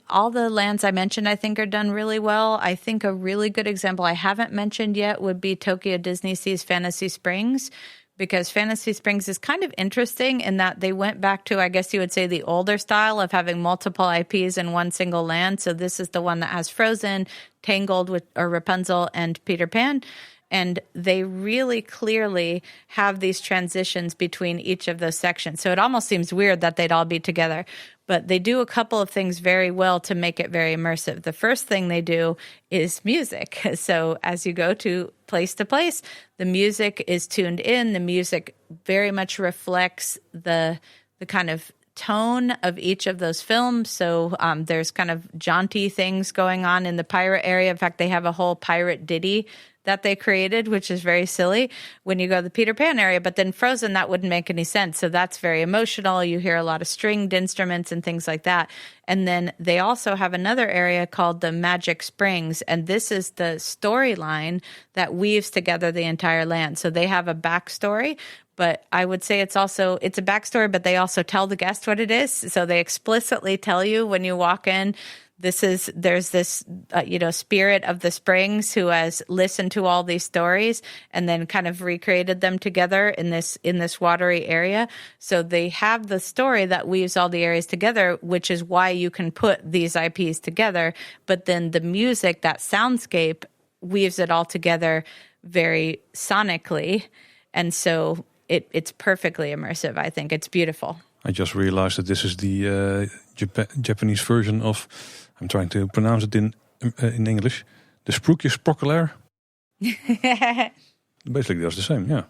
all the lands I mentioned, I think, are done really well. I think a really good example I haven't mentioned yet would be Tokyo Disney Sea's Fantasy Springs, because Fantasy Springs is kind of interesting in that they went back to, I guess you would say, the older style of having multiple IPs in one single land. So this is the one that has Frozen, Tangled or Rapunzel, and Peter Pan. And they really clearly have these transitions between each of those sections. So it almost seems weird that they'd all be together. But they do a couple of things very well to make it very immersive. The first thing they do is music. So as you go to place, the music is tuned in. The music very much reflects the kind of tone of each of those films. So there's kind of jaunty things going on in the pirate area. In fact, they have a whole pirate ditty that they created, which is very silly when you go to the Peter Pan area. But then Frozen, that wouldn't make any sense. So that's very emotional. You hear a lot of stringed instruments and things like that. And then they also have another area called the Magic Springs. And this is the storyline that weaves together the entire land. So they have a backstory, but I would say it's a backstory, but they also tell the guest what it is. So they explicitly tell you when you walk in there's this spirit of the Springs who has listened to all these stories and then kind of recreated them together in this watery area. So they have the story that weaves all the areas together, which is why you can put these IPs together. But then the music, that soundscape, weaves it all together very sonically, and so it's perfectly immersive. I think it's beautiful. I just realized that this is the Japanese version of, I'm trying to pronounce it in English, the Sprookjes Prokkelaar. Basically, that's the same, yeah.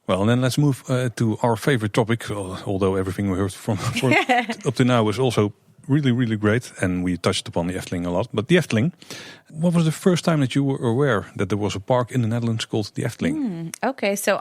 Well, and then let's move to our favorite topic, although everything we heard from up to now was also really, really great, and we touched upon the Efteling a lot. But the Efteling, what was the first time that you were aware that there was a park in the Netherlands called the Efteling? Okay, so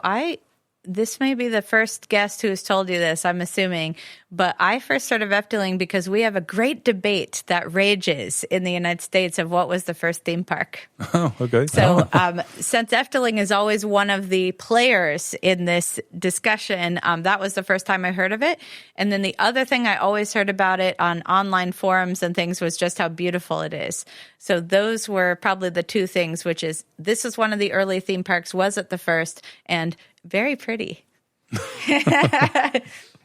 this may be the first guest who has told you this, I'm assuming, but I first heard of Efteling because we have a great debate that rages in the United States of what was the first theme park. Oh, okay. So since Efteling is always one of the players in this discussion, that was the first time I heard of it. And then the other thing I always heard about it on online forums and things was just how beautiful it is. So those were probably the two things, which is this is one of the early theme parks, was it the first, and very pretty.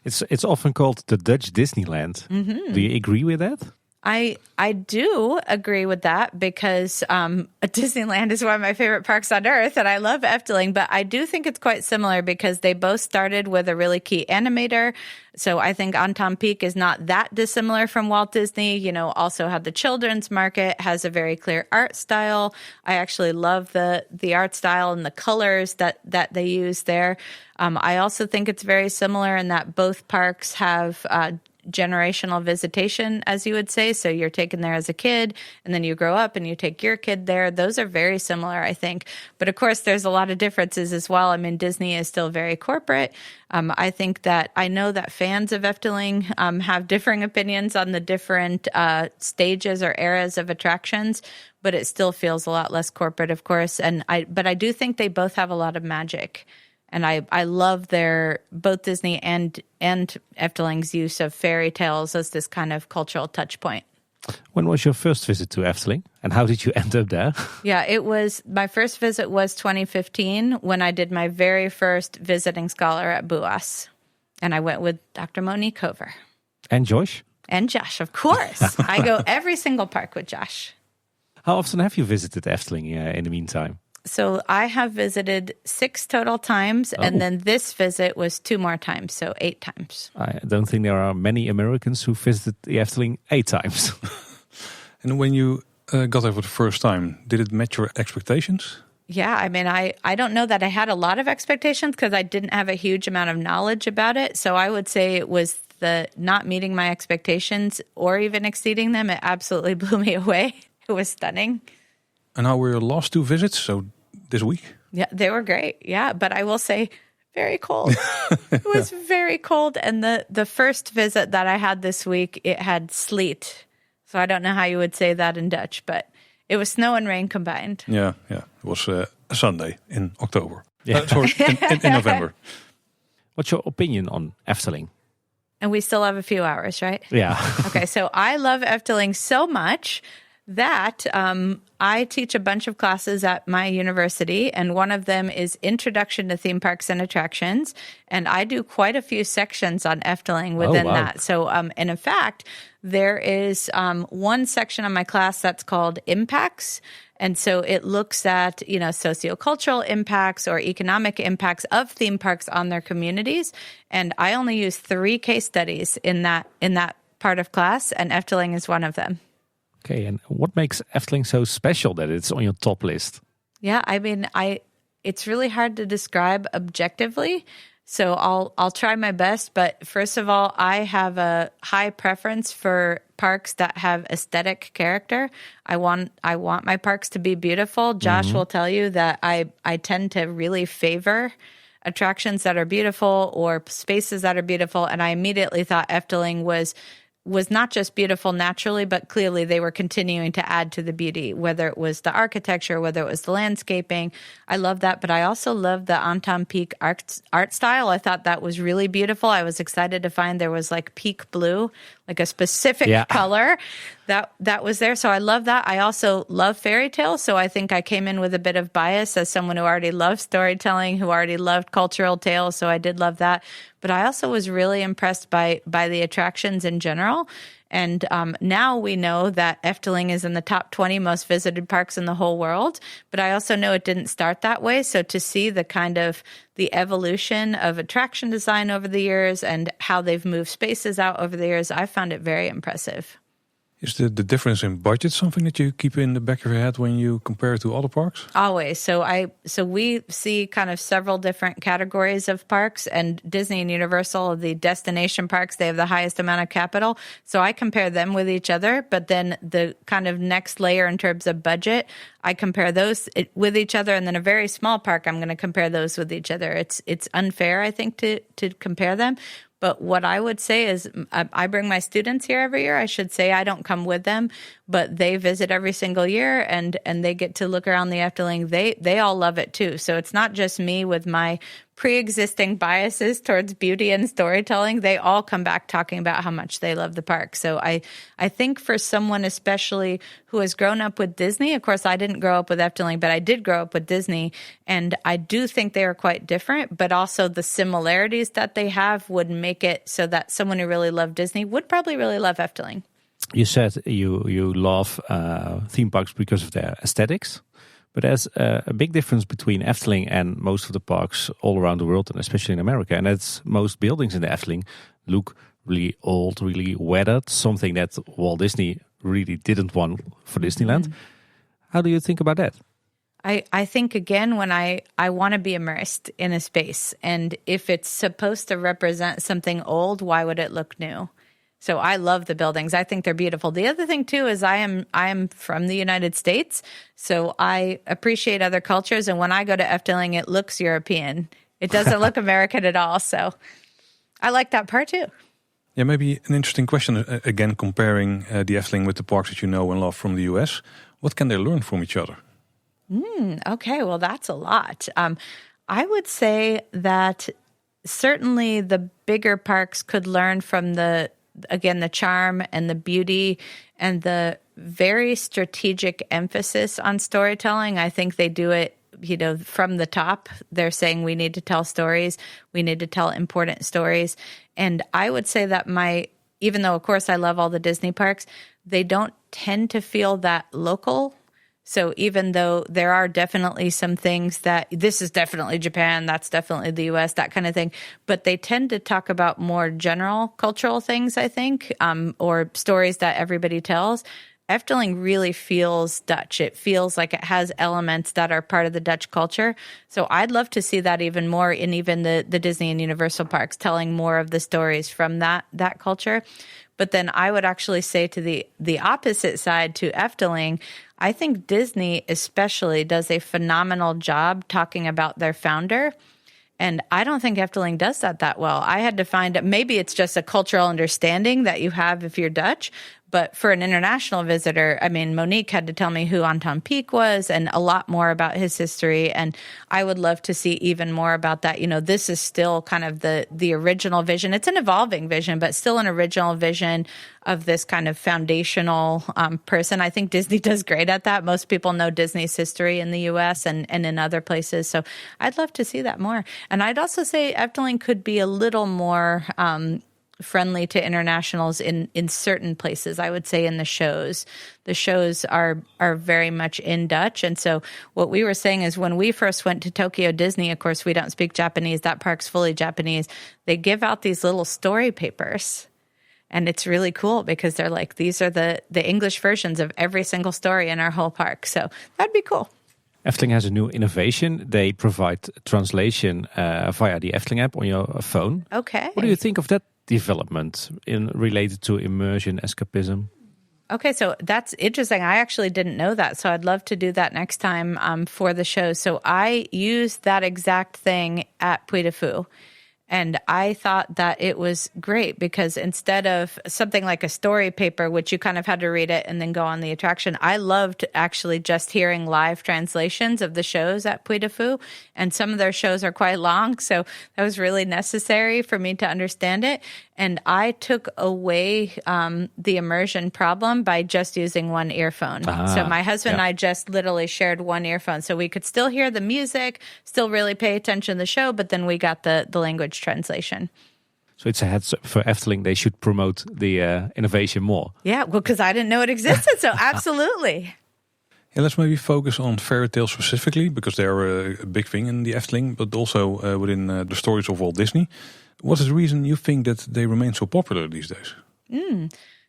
It's often called the Dutch Disneyland. Mm-hmm. Do you agree with that? I do agree with that because Disneyland is one of my favorite parks on earth, and I love Efteling, but I do think it's quite similar because they both started with a really key animator. So I think Anton Pieck is not that dissimilar from Walt Disney, also had the children's market, has a very clear art style. I actually love the art style and the colors that they use there. I also think it's very similar in that both parks have generational visitation, as you would say. So you're taken there as a kid, and then you grow up and you take your kid there. Those are very similar, I think. But of course, there's a lot of differences as well. I mean, Disney is still very corporate. I think that I know that fans of Efteling have differing opinions on the different stages or eras of attractions, but it still feels a lot less corporate, of course. But I do think they both have a lot of magic. And I love both Disney and Efteling's use of fairy tales as this kind of cultural touch point. When was your first visit to Efteling, and how did you end up there? Yeah, my first visit was 2015 when I did my very first visiting scholar at BUAS. And I went with Dr. Monique Hover. And Josh? And Josh, of course. I go every single park with Josh. How often have you visited Efteling in the meantime? So I have visited 6 total times, and then this visit was 2 more times, so 8 times. I don't think there are many Americans who visited the Efteling 8 times. And when you got there for the first time, did it match your expectations? Yeah, I mean, I don't know that I had a lot of expectations because I didn't have a huge amount of knowledge about it. So I would say it was the not meeting my expectations or even exceeding them. It absolutely blew me away. It was stunning. And how were your last 2 visits? So this week? Yeah, they were great. Yeah, but I will say very cold. It was very cold. And the first visit that I had this week, it had sleet. So I don't know how you would say that in Dutch, but it was snow and rain combined. Yeah. It was a Sunday in October. Yeah. Sorry, in November. What's your opinion on Efteling? And we still have a few hours, right? Yeah. Okay, so I love Efteling so much that I teach a bunch of classes at my university, and one of them is Introduction to Theme Parks and Attractions, and I do quite a few sections on Efteling within that. So, and in fact, there is one section of my class that's called Impacts, and so it looks at, sociocultural impacts or economic impacts of theme parks on their communities, and I only use 3 case studies in that part of class, and Efteling is one of them. Okay, and what makes Efteling so special that it's on your top list? Yeah, I mean, it's really hard to describe objectively, so I'll try my best. But first of all, I have a high preference for parks that have aesthetic character. I want my parks to be beautiful. Josh will tell you that I tend to really favor attractions that are beautiful or spaces that are beautiful, and I immediately thought Efteling was not just beautiful naturally, but clearly they were continuing to add to the beauty, whether it was the architecture, whether it was the landscaping. I love that, but I also love the Anton Pieck art style. I thought that was really beautiful. I was excited to find there was like peak blue, like a specific color that was there. So I love that. I also love fairy tales. So I think I came in with a bit of bias as someone who already loved storytelling, who already loved cultural tales. So I did love that. But I also was really impressed by the attractions in general. And now we know that Efteling is in the top 20 most visited parks in the whole world. But I also know it didn't start that way. So to see the kind of the evolution of attraction design over the years and how they've moved spaces out over the years, I found it very impressive. Is the difference in budget something that you keep in the back of your head when you compare it to other parks? Always. So we see kind of several different categories of parks, and Disney and Universal, the destination parks, they have the highest amount of capital. So I compare them with each other, but then the kind of next layer in terms of budget, I compare those with each other, and then a very small park, I'm going to compare those with each other. It's unfair, I think, to compare them. But what I would say is I bring my students here every year. I should say I don't come with them, but they visit every single year and they get to look around the Efteling. They all love it too. So it's not just me with my pre-existing biases towards beauty and storytelling. They all come back talking about how much they love the park. So I think for someone especially who has grown up with Disney, of course I didn't grow up with Efteling, but I did grow up with Disney, and I do think they are quite different, but also the similarities that they have would make it so that someone who really loved Disney would probably really love Efteling. You said you love theme parks because of their aesthetics. But there's a big difference between Efteling and most of the parks all around the world, and especially in America. And that's most buildings in the Efteling look really old, really weathered, something that Walt Disney really didn't want for Disneyland. Mm-hmm. How do you think about that? I think, again, when I want to be immersed in a space, and if it's supposed to represent something old, why would it look new? So I love the buildings. I think they're beautiful. The other thing too is I am from the United States, so I appreciate other cultures. And when I go to Efteling, it looks European. It doesn't look American at all. So I like that part too. Yeah, maybe an interesting question again, comparing the Efteling with the parks that you know and love from the US. What can they learn from each other? Okay, well that's a lot. I would say that certainly the bigger parks could learn from the charm and the beauty and the very strategic emphasis on storytelling. I think they do it, from the top. They're saying we need to tell stories. We need to tell important stories. And I would say that even though, of course, I love all the Disney parks, they don't tend to feel that local. So even though there are definitely some things that this is definitely Japan, that's definitely the US, that kind of thing, but they tend to talk about more general cultural things, I think, or stories that everybody tells. Efteling really feels Dutch. It feels like it has elements that are part of the Dutch culture. So I'd love to see that even more in even the Disney and Universal parks, telling more of the stories from that culture. But then I would actually say to the opposite side, to Efteling, I think Disney especially does a phenomenal job talking about their founder. And I don't think Efteling does that well. I had to find, maybe it's just a cultural understanding that you have if you're Dutch, but for an international visitor, I mean, Monique had to tell me who Anton Pieck was and a lot more about his history. And I would love to see even more about that. This is still kind of the original vision. It's an evolving vision, but still an original vision of this kind of foundational person. I think Disney does great at that. Most people know Disney's history in the US and in other places. So I'd love to see that more. And I'd also say Efteling could be a little more friendly to internationals in certain places. I would say in the shows. The shows are very much in Dutch. And so what we were saying is when we first went to Tokyo Disney, of course, we don't speak Japanese. That park's fully Japanese. They give out these little story papers. And it's really cool because they're like, these are the English versions of every single story in our whole park. So that'd be cool. Efteling has a new innovation. They provide translation via the Efteling app on your phone. Okay. What do you think of that development related to immersion, escapism? Okay, so that's interesting. I actually didn't know that, so I'd love to do that next time for the show. So I used that exact thing at Puy de Fou. And I thought that it was great because instead of something like a story paper, which you kind of had to read it and then go on the attraction, I loved actually just hearing live translations of the shows at Puy de Fou. And some of their shows are quite long, so that was really necessary for me to understand it. And I took away the immersion problem by just using one earphone. So my husband and I just literally shared one earphone. So we could still hear the music, still really pay attention to the show, but then we got the language translation. So it's a heads up for Efteling. They should promote the innovation more. Yeah, well, because I didn't know it existed. So absolutely. Yeah, let's maybe focus on fairy tales specifically, because they are a big thing in the Efteling, but also within the stories of Walt Disney. What is the reason you think that they remain so popular these days?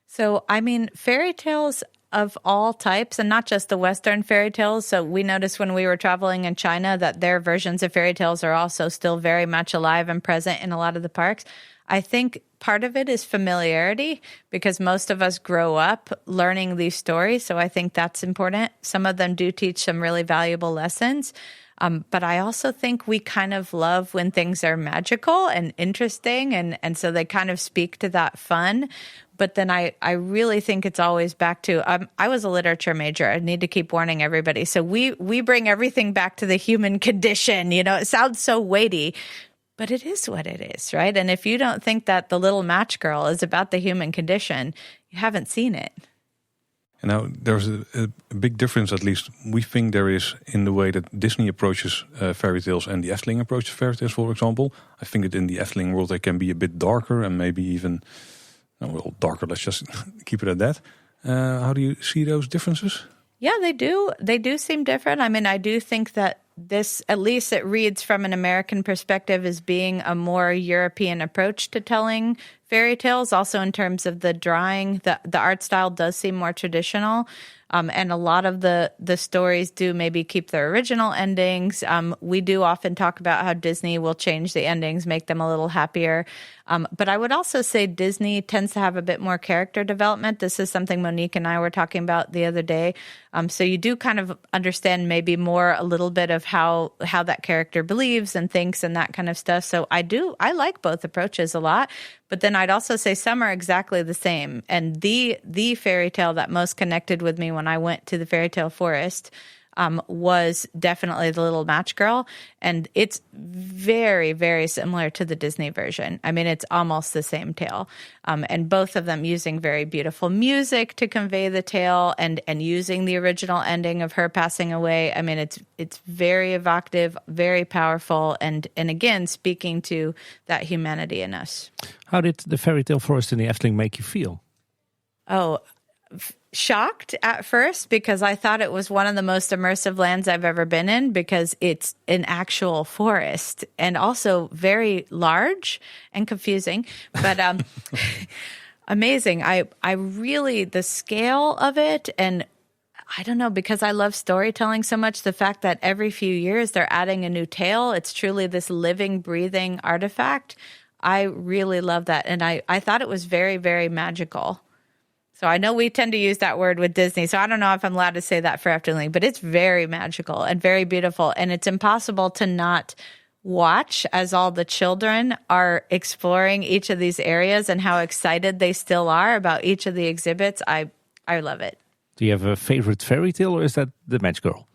So, I mean, fairy tales of all types, and not just the Western fairy tales. So we noticed when we were traveling in China that their versions of fairy tales are also still very much alive and present in a lot of the parks. I think part of it is familiarity, because most of us grow up learning these stories. So I think that's important. Some of them do teach some really valuable lessons. But I also think we kind of love when things are magical and interesting. And so they kind of speak to that fun. But then I really think it's always back to, I was a literature major. I need to keep warning everybody. So we bring everything back to the human condition. You know, it sounds so weighty, but it is what it is, right? And if you don't think that The Little Match Girl is about the human condition, you haven't seen it. And now there's a big difference, at least we think there is, in the way that Disney approaches fairy tales and the Efteling approaches fairy tales, for example. I think that in the Efteling world they can be a bit darker and maybe even, well, darker, let's just keep it at that. How do you see those differences? Yeah, they do. They do seem different. I mean, I do think that this, at least it reads from an American perspective, as being a more European approach to telling fairy tales. Also in terms of the drawing, the art style does seem more traditional. And a lot of the stories do maybe keep their original endings. We do often talk about how Disney will change the endings, make them a little happier. But I would also say Disney tends to have a bit more character development. This is something Monique and I were talking about the other day. So you do kind of understand maybe more a little bit of how that character believes and thinks and that kind of stuff. So I like both approaches a lot. But then I'd also say some are exactly the same. And the fairy tale that most connected with me when I went to the fairy tale forest was definitely The Little Match Girl. And it's very, very similar to the Disney version. I mean, it's almost the same tale. And both of them using very beautiful music to convey the tale and using the original ending of her passing away. I mean, it's very evocative, very powerful, and again, speaking to that humanity in us. How did the fairy tale forest in the Efteling make you feel? Oh, shocked at first, because I thought it was one of the most immersive lands I've ever been in, because it's an actual forest and also very large and confusing, but amazing. I really, the scale of it, and I don't know, because I love storytelling so much, the fact that every few years they're adding a new tale. It's truly this living, breathing artifact. I really love that. And I thought it was very, very magical. So I know we tend to use that word with Disney, so I don't know if I'm allowed to say that for Efteling, but it's very magical and very beautiful. And it's impossible to not watch as all the children are exploring each of these areas and how excited they still are about each of the exhibits. I love it. Do you have a favorite fairy tale, or is that The Match Girl?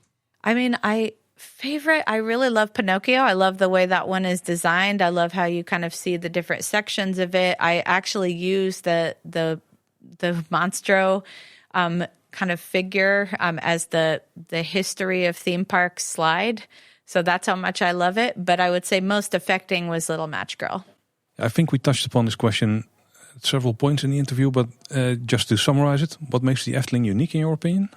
I mean, I really love Pinocchio. I love the way that one is designed. I love how you kind of see the different sections of it. I actually use the Monstro kind of figure as the history of theme parks slide. So that's how much I love it. But I would say most affecting was Little Match Girl. I think we touched upon this question at several points in the interview, but just to summarize it, what makes the Efteling unique in your opinion?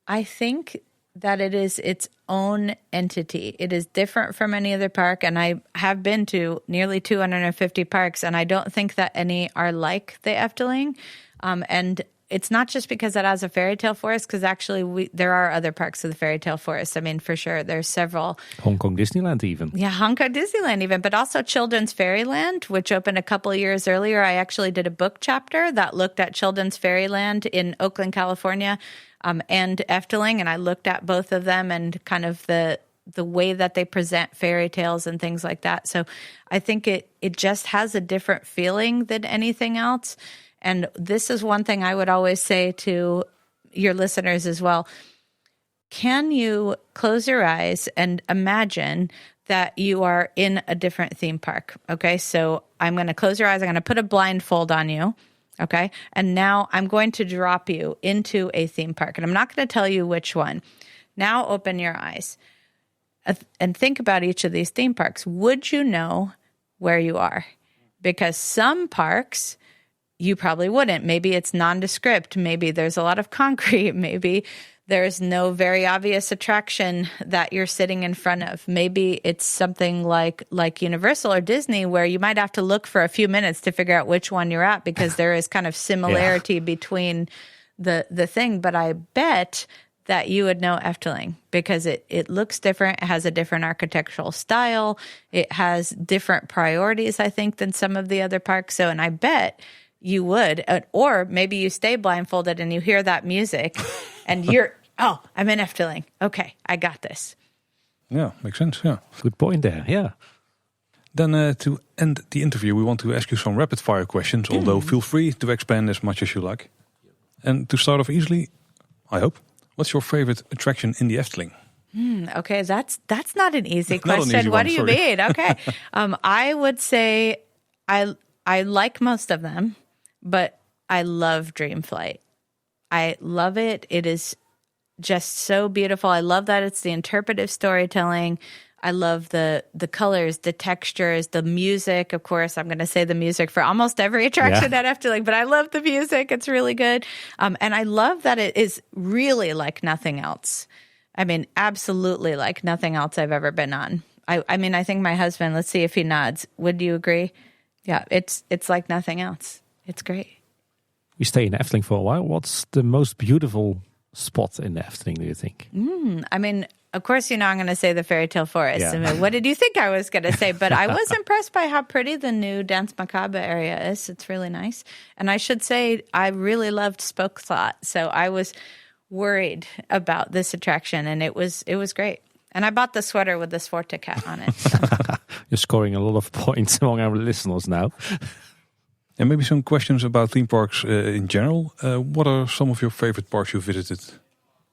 I think that it is its own entity. It is different from any other park, and I have been to nearly 250 parks, and I don't think that any are like the Efteling. And it's not just because it has a fairy tale forest, because actually there are other parks of the fairy tale forest. I mean, for sure, there's several. Hong Kong Disneyland even. Yeah, Hong Kong Disneyland even, but also Children's Fairyland, which opened a couple of years earlier. I actually did a book chapter that looked at Children's Fairyland in Oakland, California, and Efteling, and I looked at both of them and kind of the the way that they present fairy tales and things like that. So I think it just has a different feeling than anything else. And this is one thing I would always say to your listeners as well. Can you close your eyes and imagine that you are in a different theme park? Okay, so I'm going to close your eyes. I'm going to put a blindfold on you. Okay, and now I'm going to drop you into a theme park. And I'm not going to tell you which one. Now open your eyes and think about each of these theme parks. Would you know where you are? Because some parks, you probably wouldn't. Maybe it's nondescript. Maybe there's a lot of concrete. Maybe there's no very obvious attraction that you're sitting in front of. Maybe it's something like Universal or Disney where you might have to look for a few minutes to figure out which one you're at because there is kind of similarity between the thing. But I bet that you would know Efteling because it looks different. It has a different architectural style. It has different priorities, I think, than some of the other parks. So, and I bet you would. Or maybe you stay blindfolded and you hear that music and I'm in Efteling. Okay, I got this. Yeah, makes sense. Yeah. Good point there. Yeah. Then to end the interview, we want to ask you some rapid fire questions, although feel free to expand as much as you like. And to start off easily, I hope, what's your favorite attraction in the Efteling? Okay, that's not an easy question. Not an easy what one, do you sorry. mean? Okay. I would say I like most of them, but I love Dreamflight. I love it. It is just so beautiful. I love that it's the interpretive storytelling. I love the colors, the textures, the music. Of course, I'm going to say the music for almost every attraction at Efteling, but I love the music. It's really good. And I love that it is really like nothing else. I mean, absolutely like nothing else I've ever been on. I mean, I think my husband, let's see if he nods. Would you agree? Yeah, it's like nothing else. It's great. We stay in Efteling for a while. What's the most beautiful spot in the Efteling, do you think? I mean, of course, I'm going to say the fairy tale forest. Yeah. I mean, what did you think I was going to say? But I was impressed by how pretty the new Dance Macabre area is. It's really nice. And I should say, I really loved Spoke Thought. So I was worried about this attraction, and it was great. And I bought the sweater with the Sforte cat on it. So. You're scoring a lot of points among our listeners now. And maybe some questions about theme parks in general. What are some of your favorite parks you visited?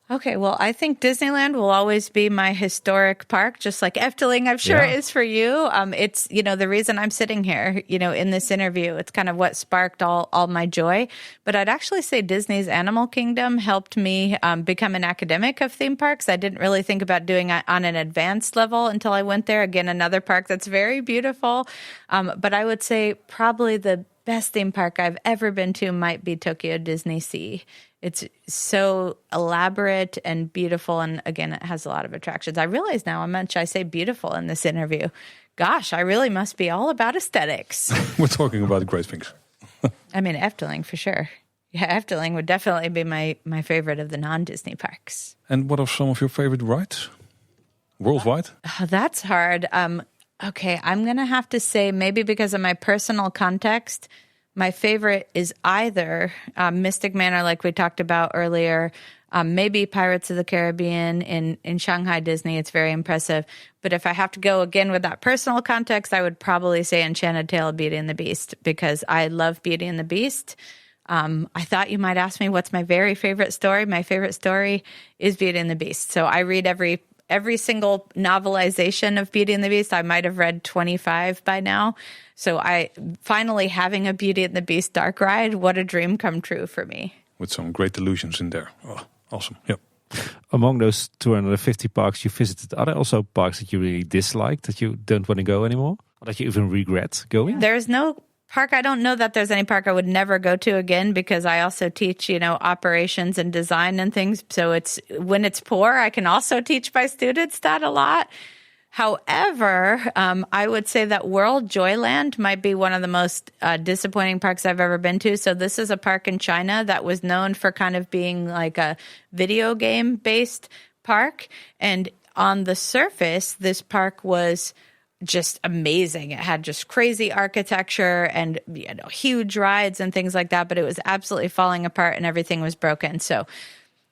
Okay, well, I think Disneyland will always be my historic park, just like Efteling, I'm sure is for you. It's, the reason I'm sitting here, in this interview. It's kind of what sparked all my joy. But I'd actually say Disney's Animal Kingdom helped me become an academic of theme parks. I didn't really think about doing it on an advanced level until I went there. Again, another park that's very beautiful. But I would say probably the best theme park I've ever been to might be Tokyo Disney Sea. It's so elaborate and beautiful. And again, it has a lot of attractions. I realize now how much I say beautiful in this interview. Gosh, I really must be all about aesthetics. We're talking about great things. I mean, Efteling for sure. Yeah, Efteling would definitely be my favorite of the non-Disney parks. And what are some of your favorite rides? Worldwide? Oh, that's hard. Okay, I'm going to have to say maybe because of my personal context, my favorite is either Mystic Manor, like we talked about earlier, maybe Pirates of the Caribbean in Shanghai Disney. It's very impressive. But if I have to go again with that personal context, I would probably say Enchanted Tale of Beauty and the Beast because I love Beauty and the Beast. I thought you might ask me what's my very favorite story. My favorite story is Beauty and the Beast. So I read every single novelization of Beauty and the Beast. I might have read 25 by now. So finally having a Beauty and the Beast dark ride, what a dream come true for me. With some great delusions in there. Oh, awesome. Yep. Among those 250 parks you visited, are there also parks that you really dislike, that you don't want to go anymore? Or that you even regret going? There's no park. I don't know that there's any park I would never go to again because I also teach, operations and design and things. So when it's poor, I can also teach my students that a lot. However, I would say that World Joyland might be one of the most disappointing parks I've ever been to. So this is a park in China that was known for kind of being like a video game based park. And on the surface, this park was just amazing. It had just crazy architecture and huge rides and things like that, but it was absolutely falling apart and everything was broken. So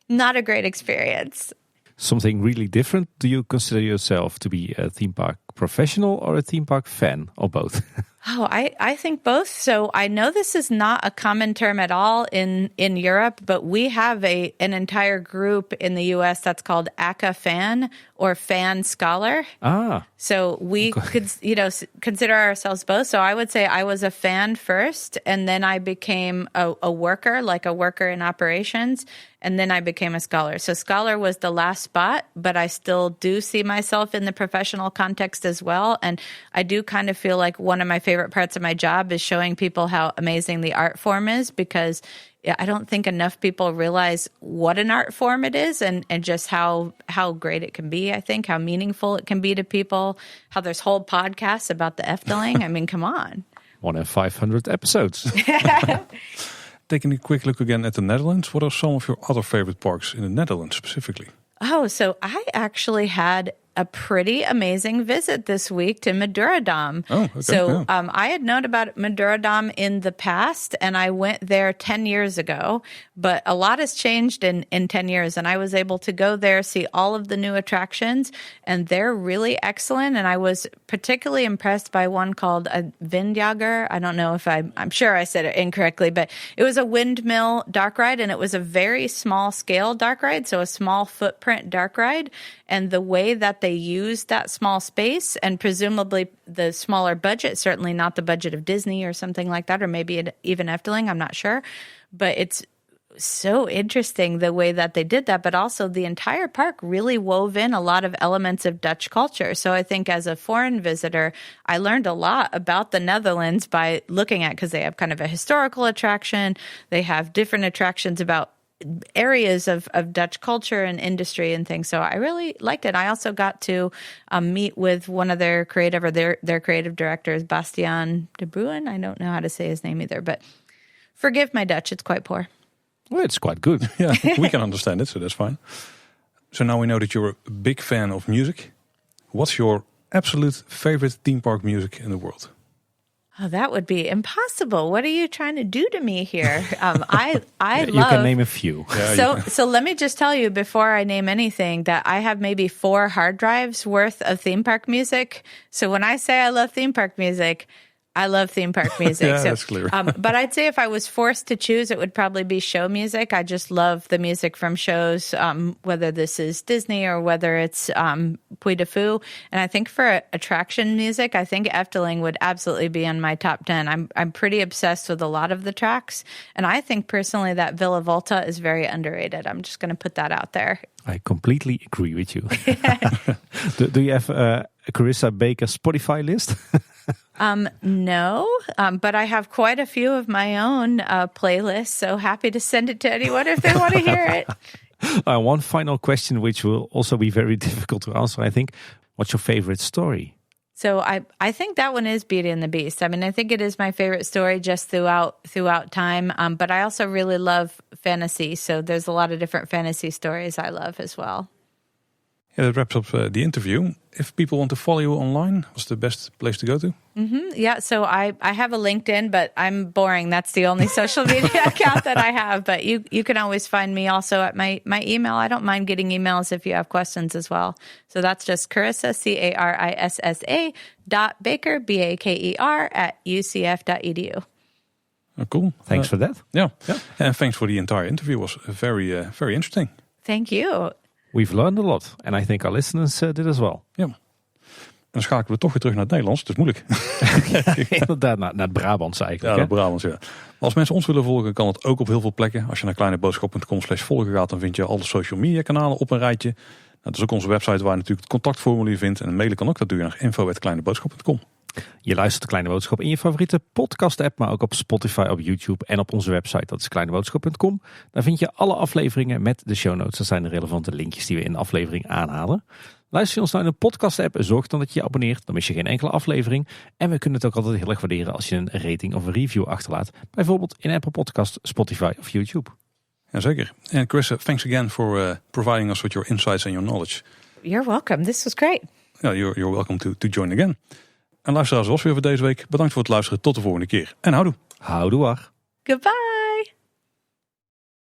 not a great experience. something really different? Do you consider yourself to be a theme park professional or a theme park fan, or both? Oh, I think both. So I know this is not a common term at all in Europe, but we have an entire group in the US that's called ACA fan or fan scholar. So we could, consider ourselves both. So I would say I was a fan first, and then I became a worker, like a worker in operations. And then I became a scholar. So scholar was the last spot, but I still do see myself in the professional context as well. And I do kind of feel like one of my favorite parts of my job is showing people how amazing the art form is, because I don't think enough people realize what an art form it is and just how great it can be, I think, how meaningful it can be to people, how there's whole podcasts about the Efteling. I mean, come on. 1 in 500 episodes. Taking a quick look again at the Netherlands, what are some of your other favorite parks in the Netherlands specifically? Oh, so I actually had a pretty amazing visit this week to Madurodam. Oh, okay. So I had known about Madurodam in the past, and I went there 10 years ago, but a lot has changed in 10 years, and I was able to go there, see all of the new attractions, and they're really excellent, and I was particularly impressed by one called a Vindjager. I don't know if I'm sure I said it incorrectly, but it was a windmill dark ride, and it was a very small scale dark ride, so a small footprint dark ride, and the way that they used that small space, and presumably the smaller budget, certainly not the budget of Disney or something like that, or maybe even Efteling, I'm not sure. But it's so interesting the way that they did that, but also the entire park really wove in a lot of elements of Dutch culture. So I think as a foreign visitor, I learned a lot about the Netherlands by looking at, because they have kind of a historical attraction. They have different attractions about areas of Dutch culture and industry and things. So I really liked it. I also got to meet with one of their creative directors, Bastiaan de Bruin. I don't know how to say his name either, but forgive my Dutch. It's quite poor. Well, it's quite good. Yeah, we can understand it, so that's fine. So now we know that you're a big fan of music. What's your absolute favorite theme park music in the world? Oh, that would be impossible. What are you trying to do to me here? I love... You can name a few. Yeah, so let me just tell you before I name anything that I have maybe 4 hard drives worth of theme park music. So when I say I love theme park music, I love theme park music. Yeah, so, that's clear. But I'd say if I was forced to choose, it would probably be show music. I just love the music from shows, whether this is Disney or whether it's Puy de Fou. And I think for attraction music, I think Efteling would absolutely be in my top 10. I'm pretty obsessed with a lot of the tracks. And I think personally that Villa Volta is very underrated. I'm just going to put that out there. I completely agree with you. Do you have a Carissa Baker Spotify list? No, but I have quite a few of my own playlists, so happy to send it to anyone if they want to hear it. One final question, which will also be very difficult to answer, I think. What's your favorite story? So I think that one is Beauty and the Beast. I mean, I think it is my favorite story just throughout time, but I also really love fantasy, so there's a lot of different fantasy stories I love as well. Yeah, that wraps up the interview. If people want to follow you online, what's the best place to go to? Mm-hmm. Yeah, so I have a LinkedIn, but I'm boring. That's the only social media account that I have. But you can always find me also at my email. I don't mind getting emails if you have questions as well. So that's just Carissa, Carissa .Baker, Baker @ucf.edu. Oh, cool. Thanks for that. Yeah, and thanks for the entire interview. It was very, very interesting. Thank you. We've learned a lot. And I think our listeners did as well. Ja. En dan schakelen we toch weer terug naar het Nederlands. Het is moeilijk. Inderdaad, naar het Brabants eigenlijk. Ja, naar Brabants, ja. Als mensen ons willen volgen, kan het ook op heel veel plekken. Als je naar kleineboodschap.com/volgen gaat, dan vind je alle social media kanalen op een rijtje. Dat is ook onze website waar je natuurlijk het contactformulier vindt. En een mailen kan ook. Dat doe je naar info@kleineboodschap.com. Je luistert de Kleine Boodschap in je favoriete podcast-app, maar ook op Spotify, op YouTube en op onze website. Dat is kleineboodschap.com. Daar vind je alle afleveringen met de show notes. Dat zijn de relevante linkjes die we in de aflevering aanhalen. Luister je ons nou in de podcast-app, zorg dan dat je je abonneert. Dan mis je geen enkele aflevering. En we kunnen het ook altijd heel erg waarderen als je een rating of een review achterlaat. Bijvoorbeeld in Apple Podcast, Spotify of YouTube. Jazeker. En Carissa, thanks again for providing us with your insights and your knowledge. You're welcome. This was great. Yeah, you're welcome to join again. En luisteraars, was weer voor deze week. Bedankt voor het luisteren. Tot de volgende keer. En houdoe. Houdoe. Goodbye.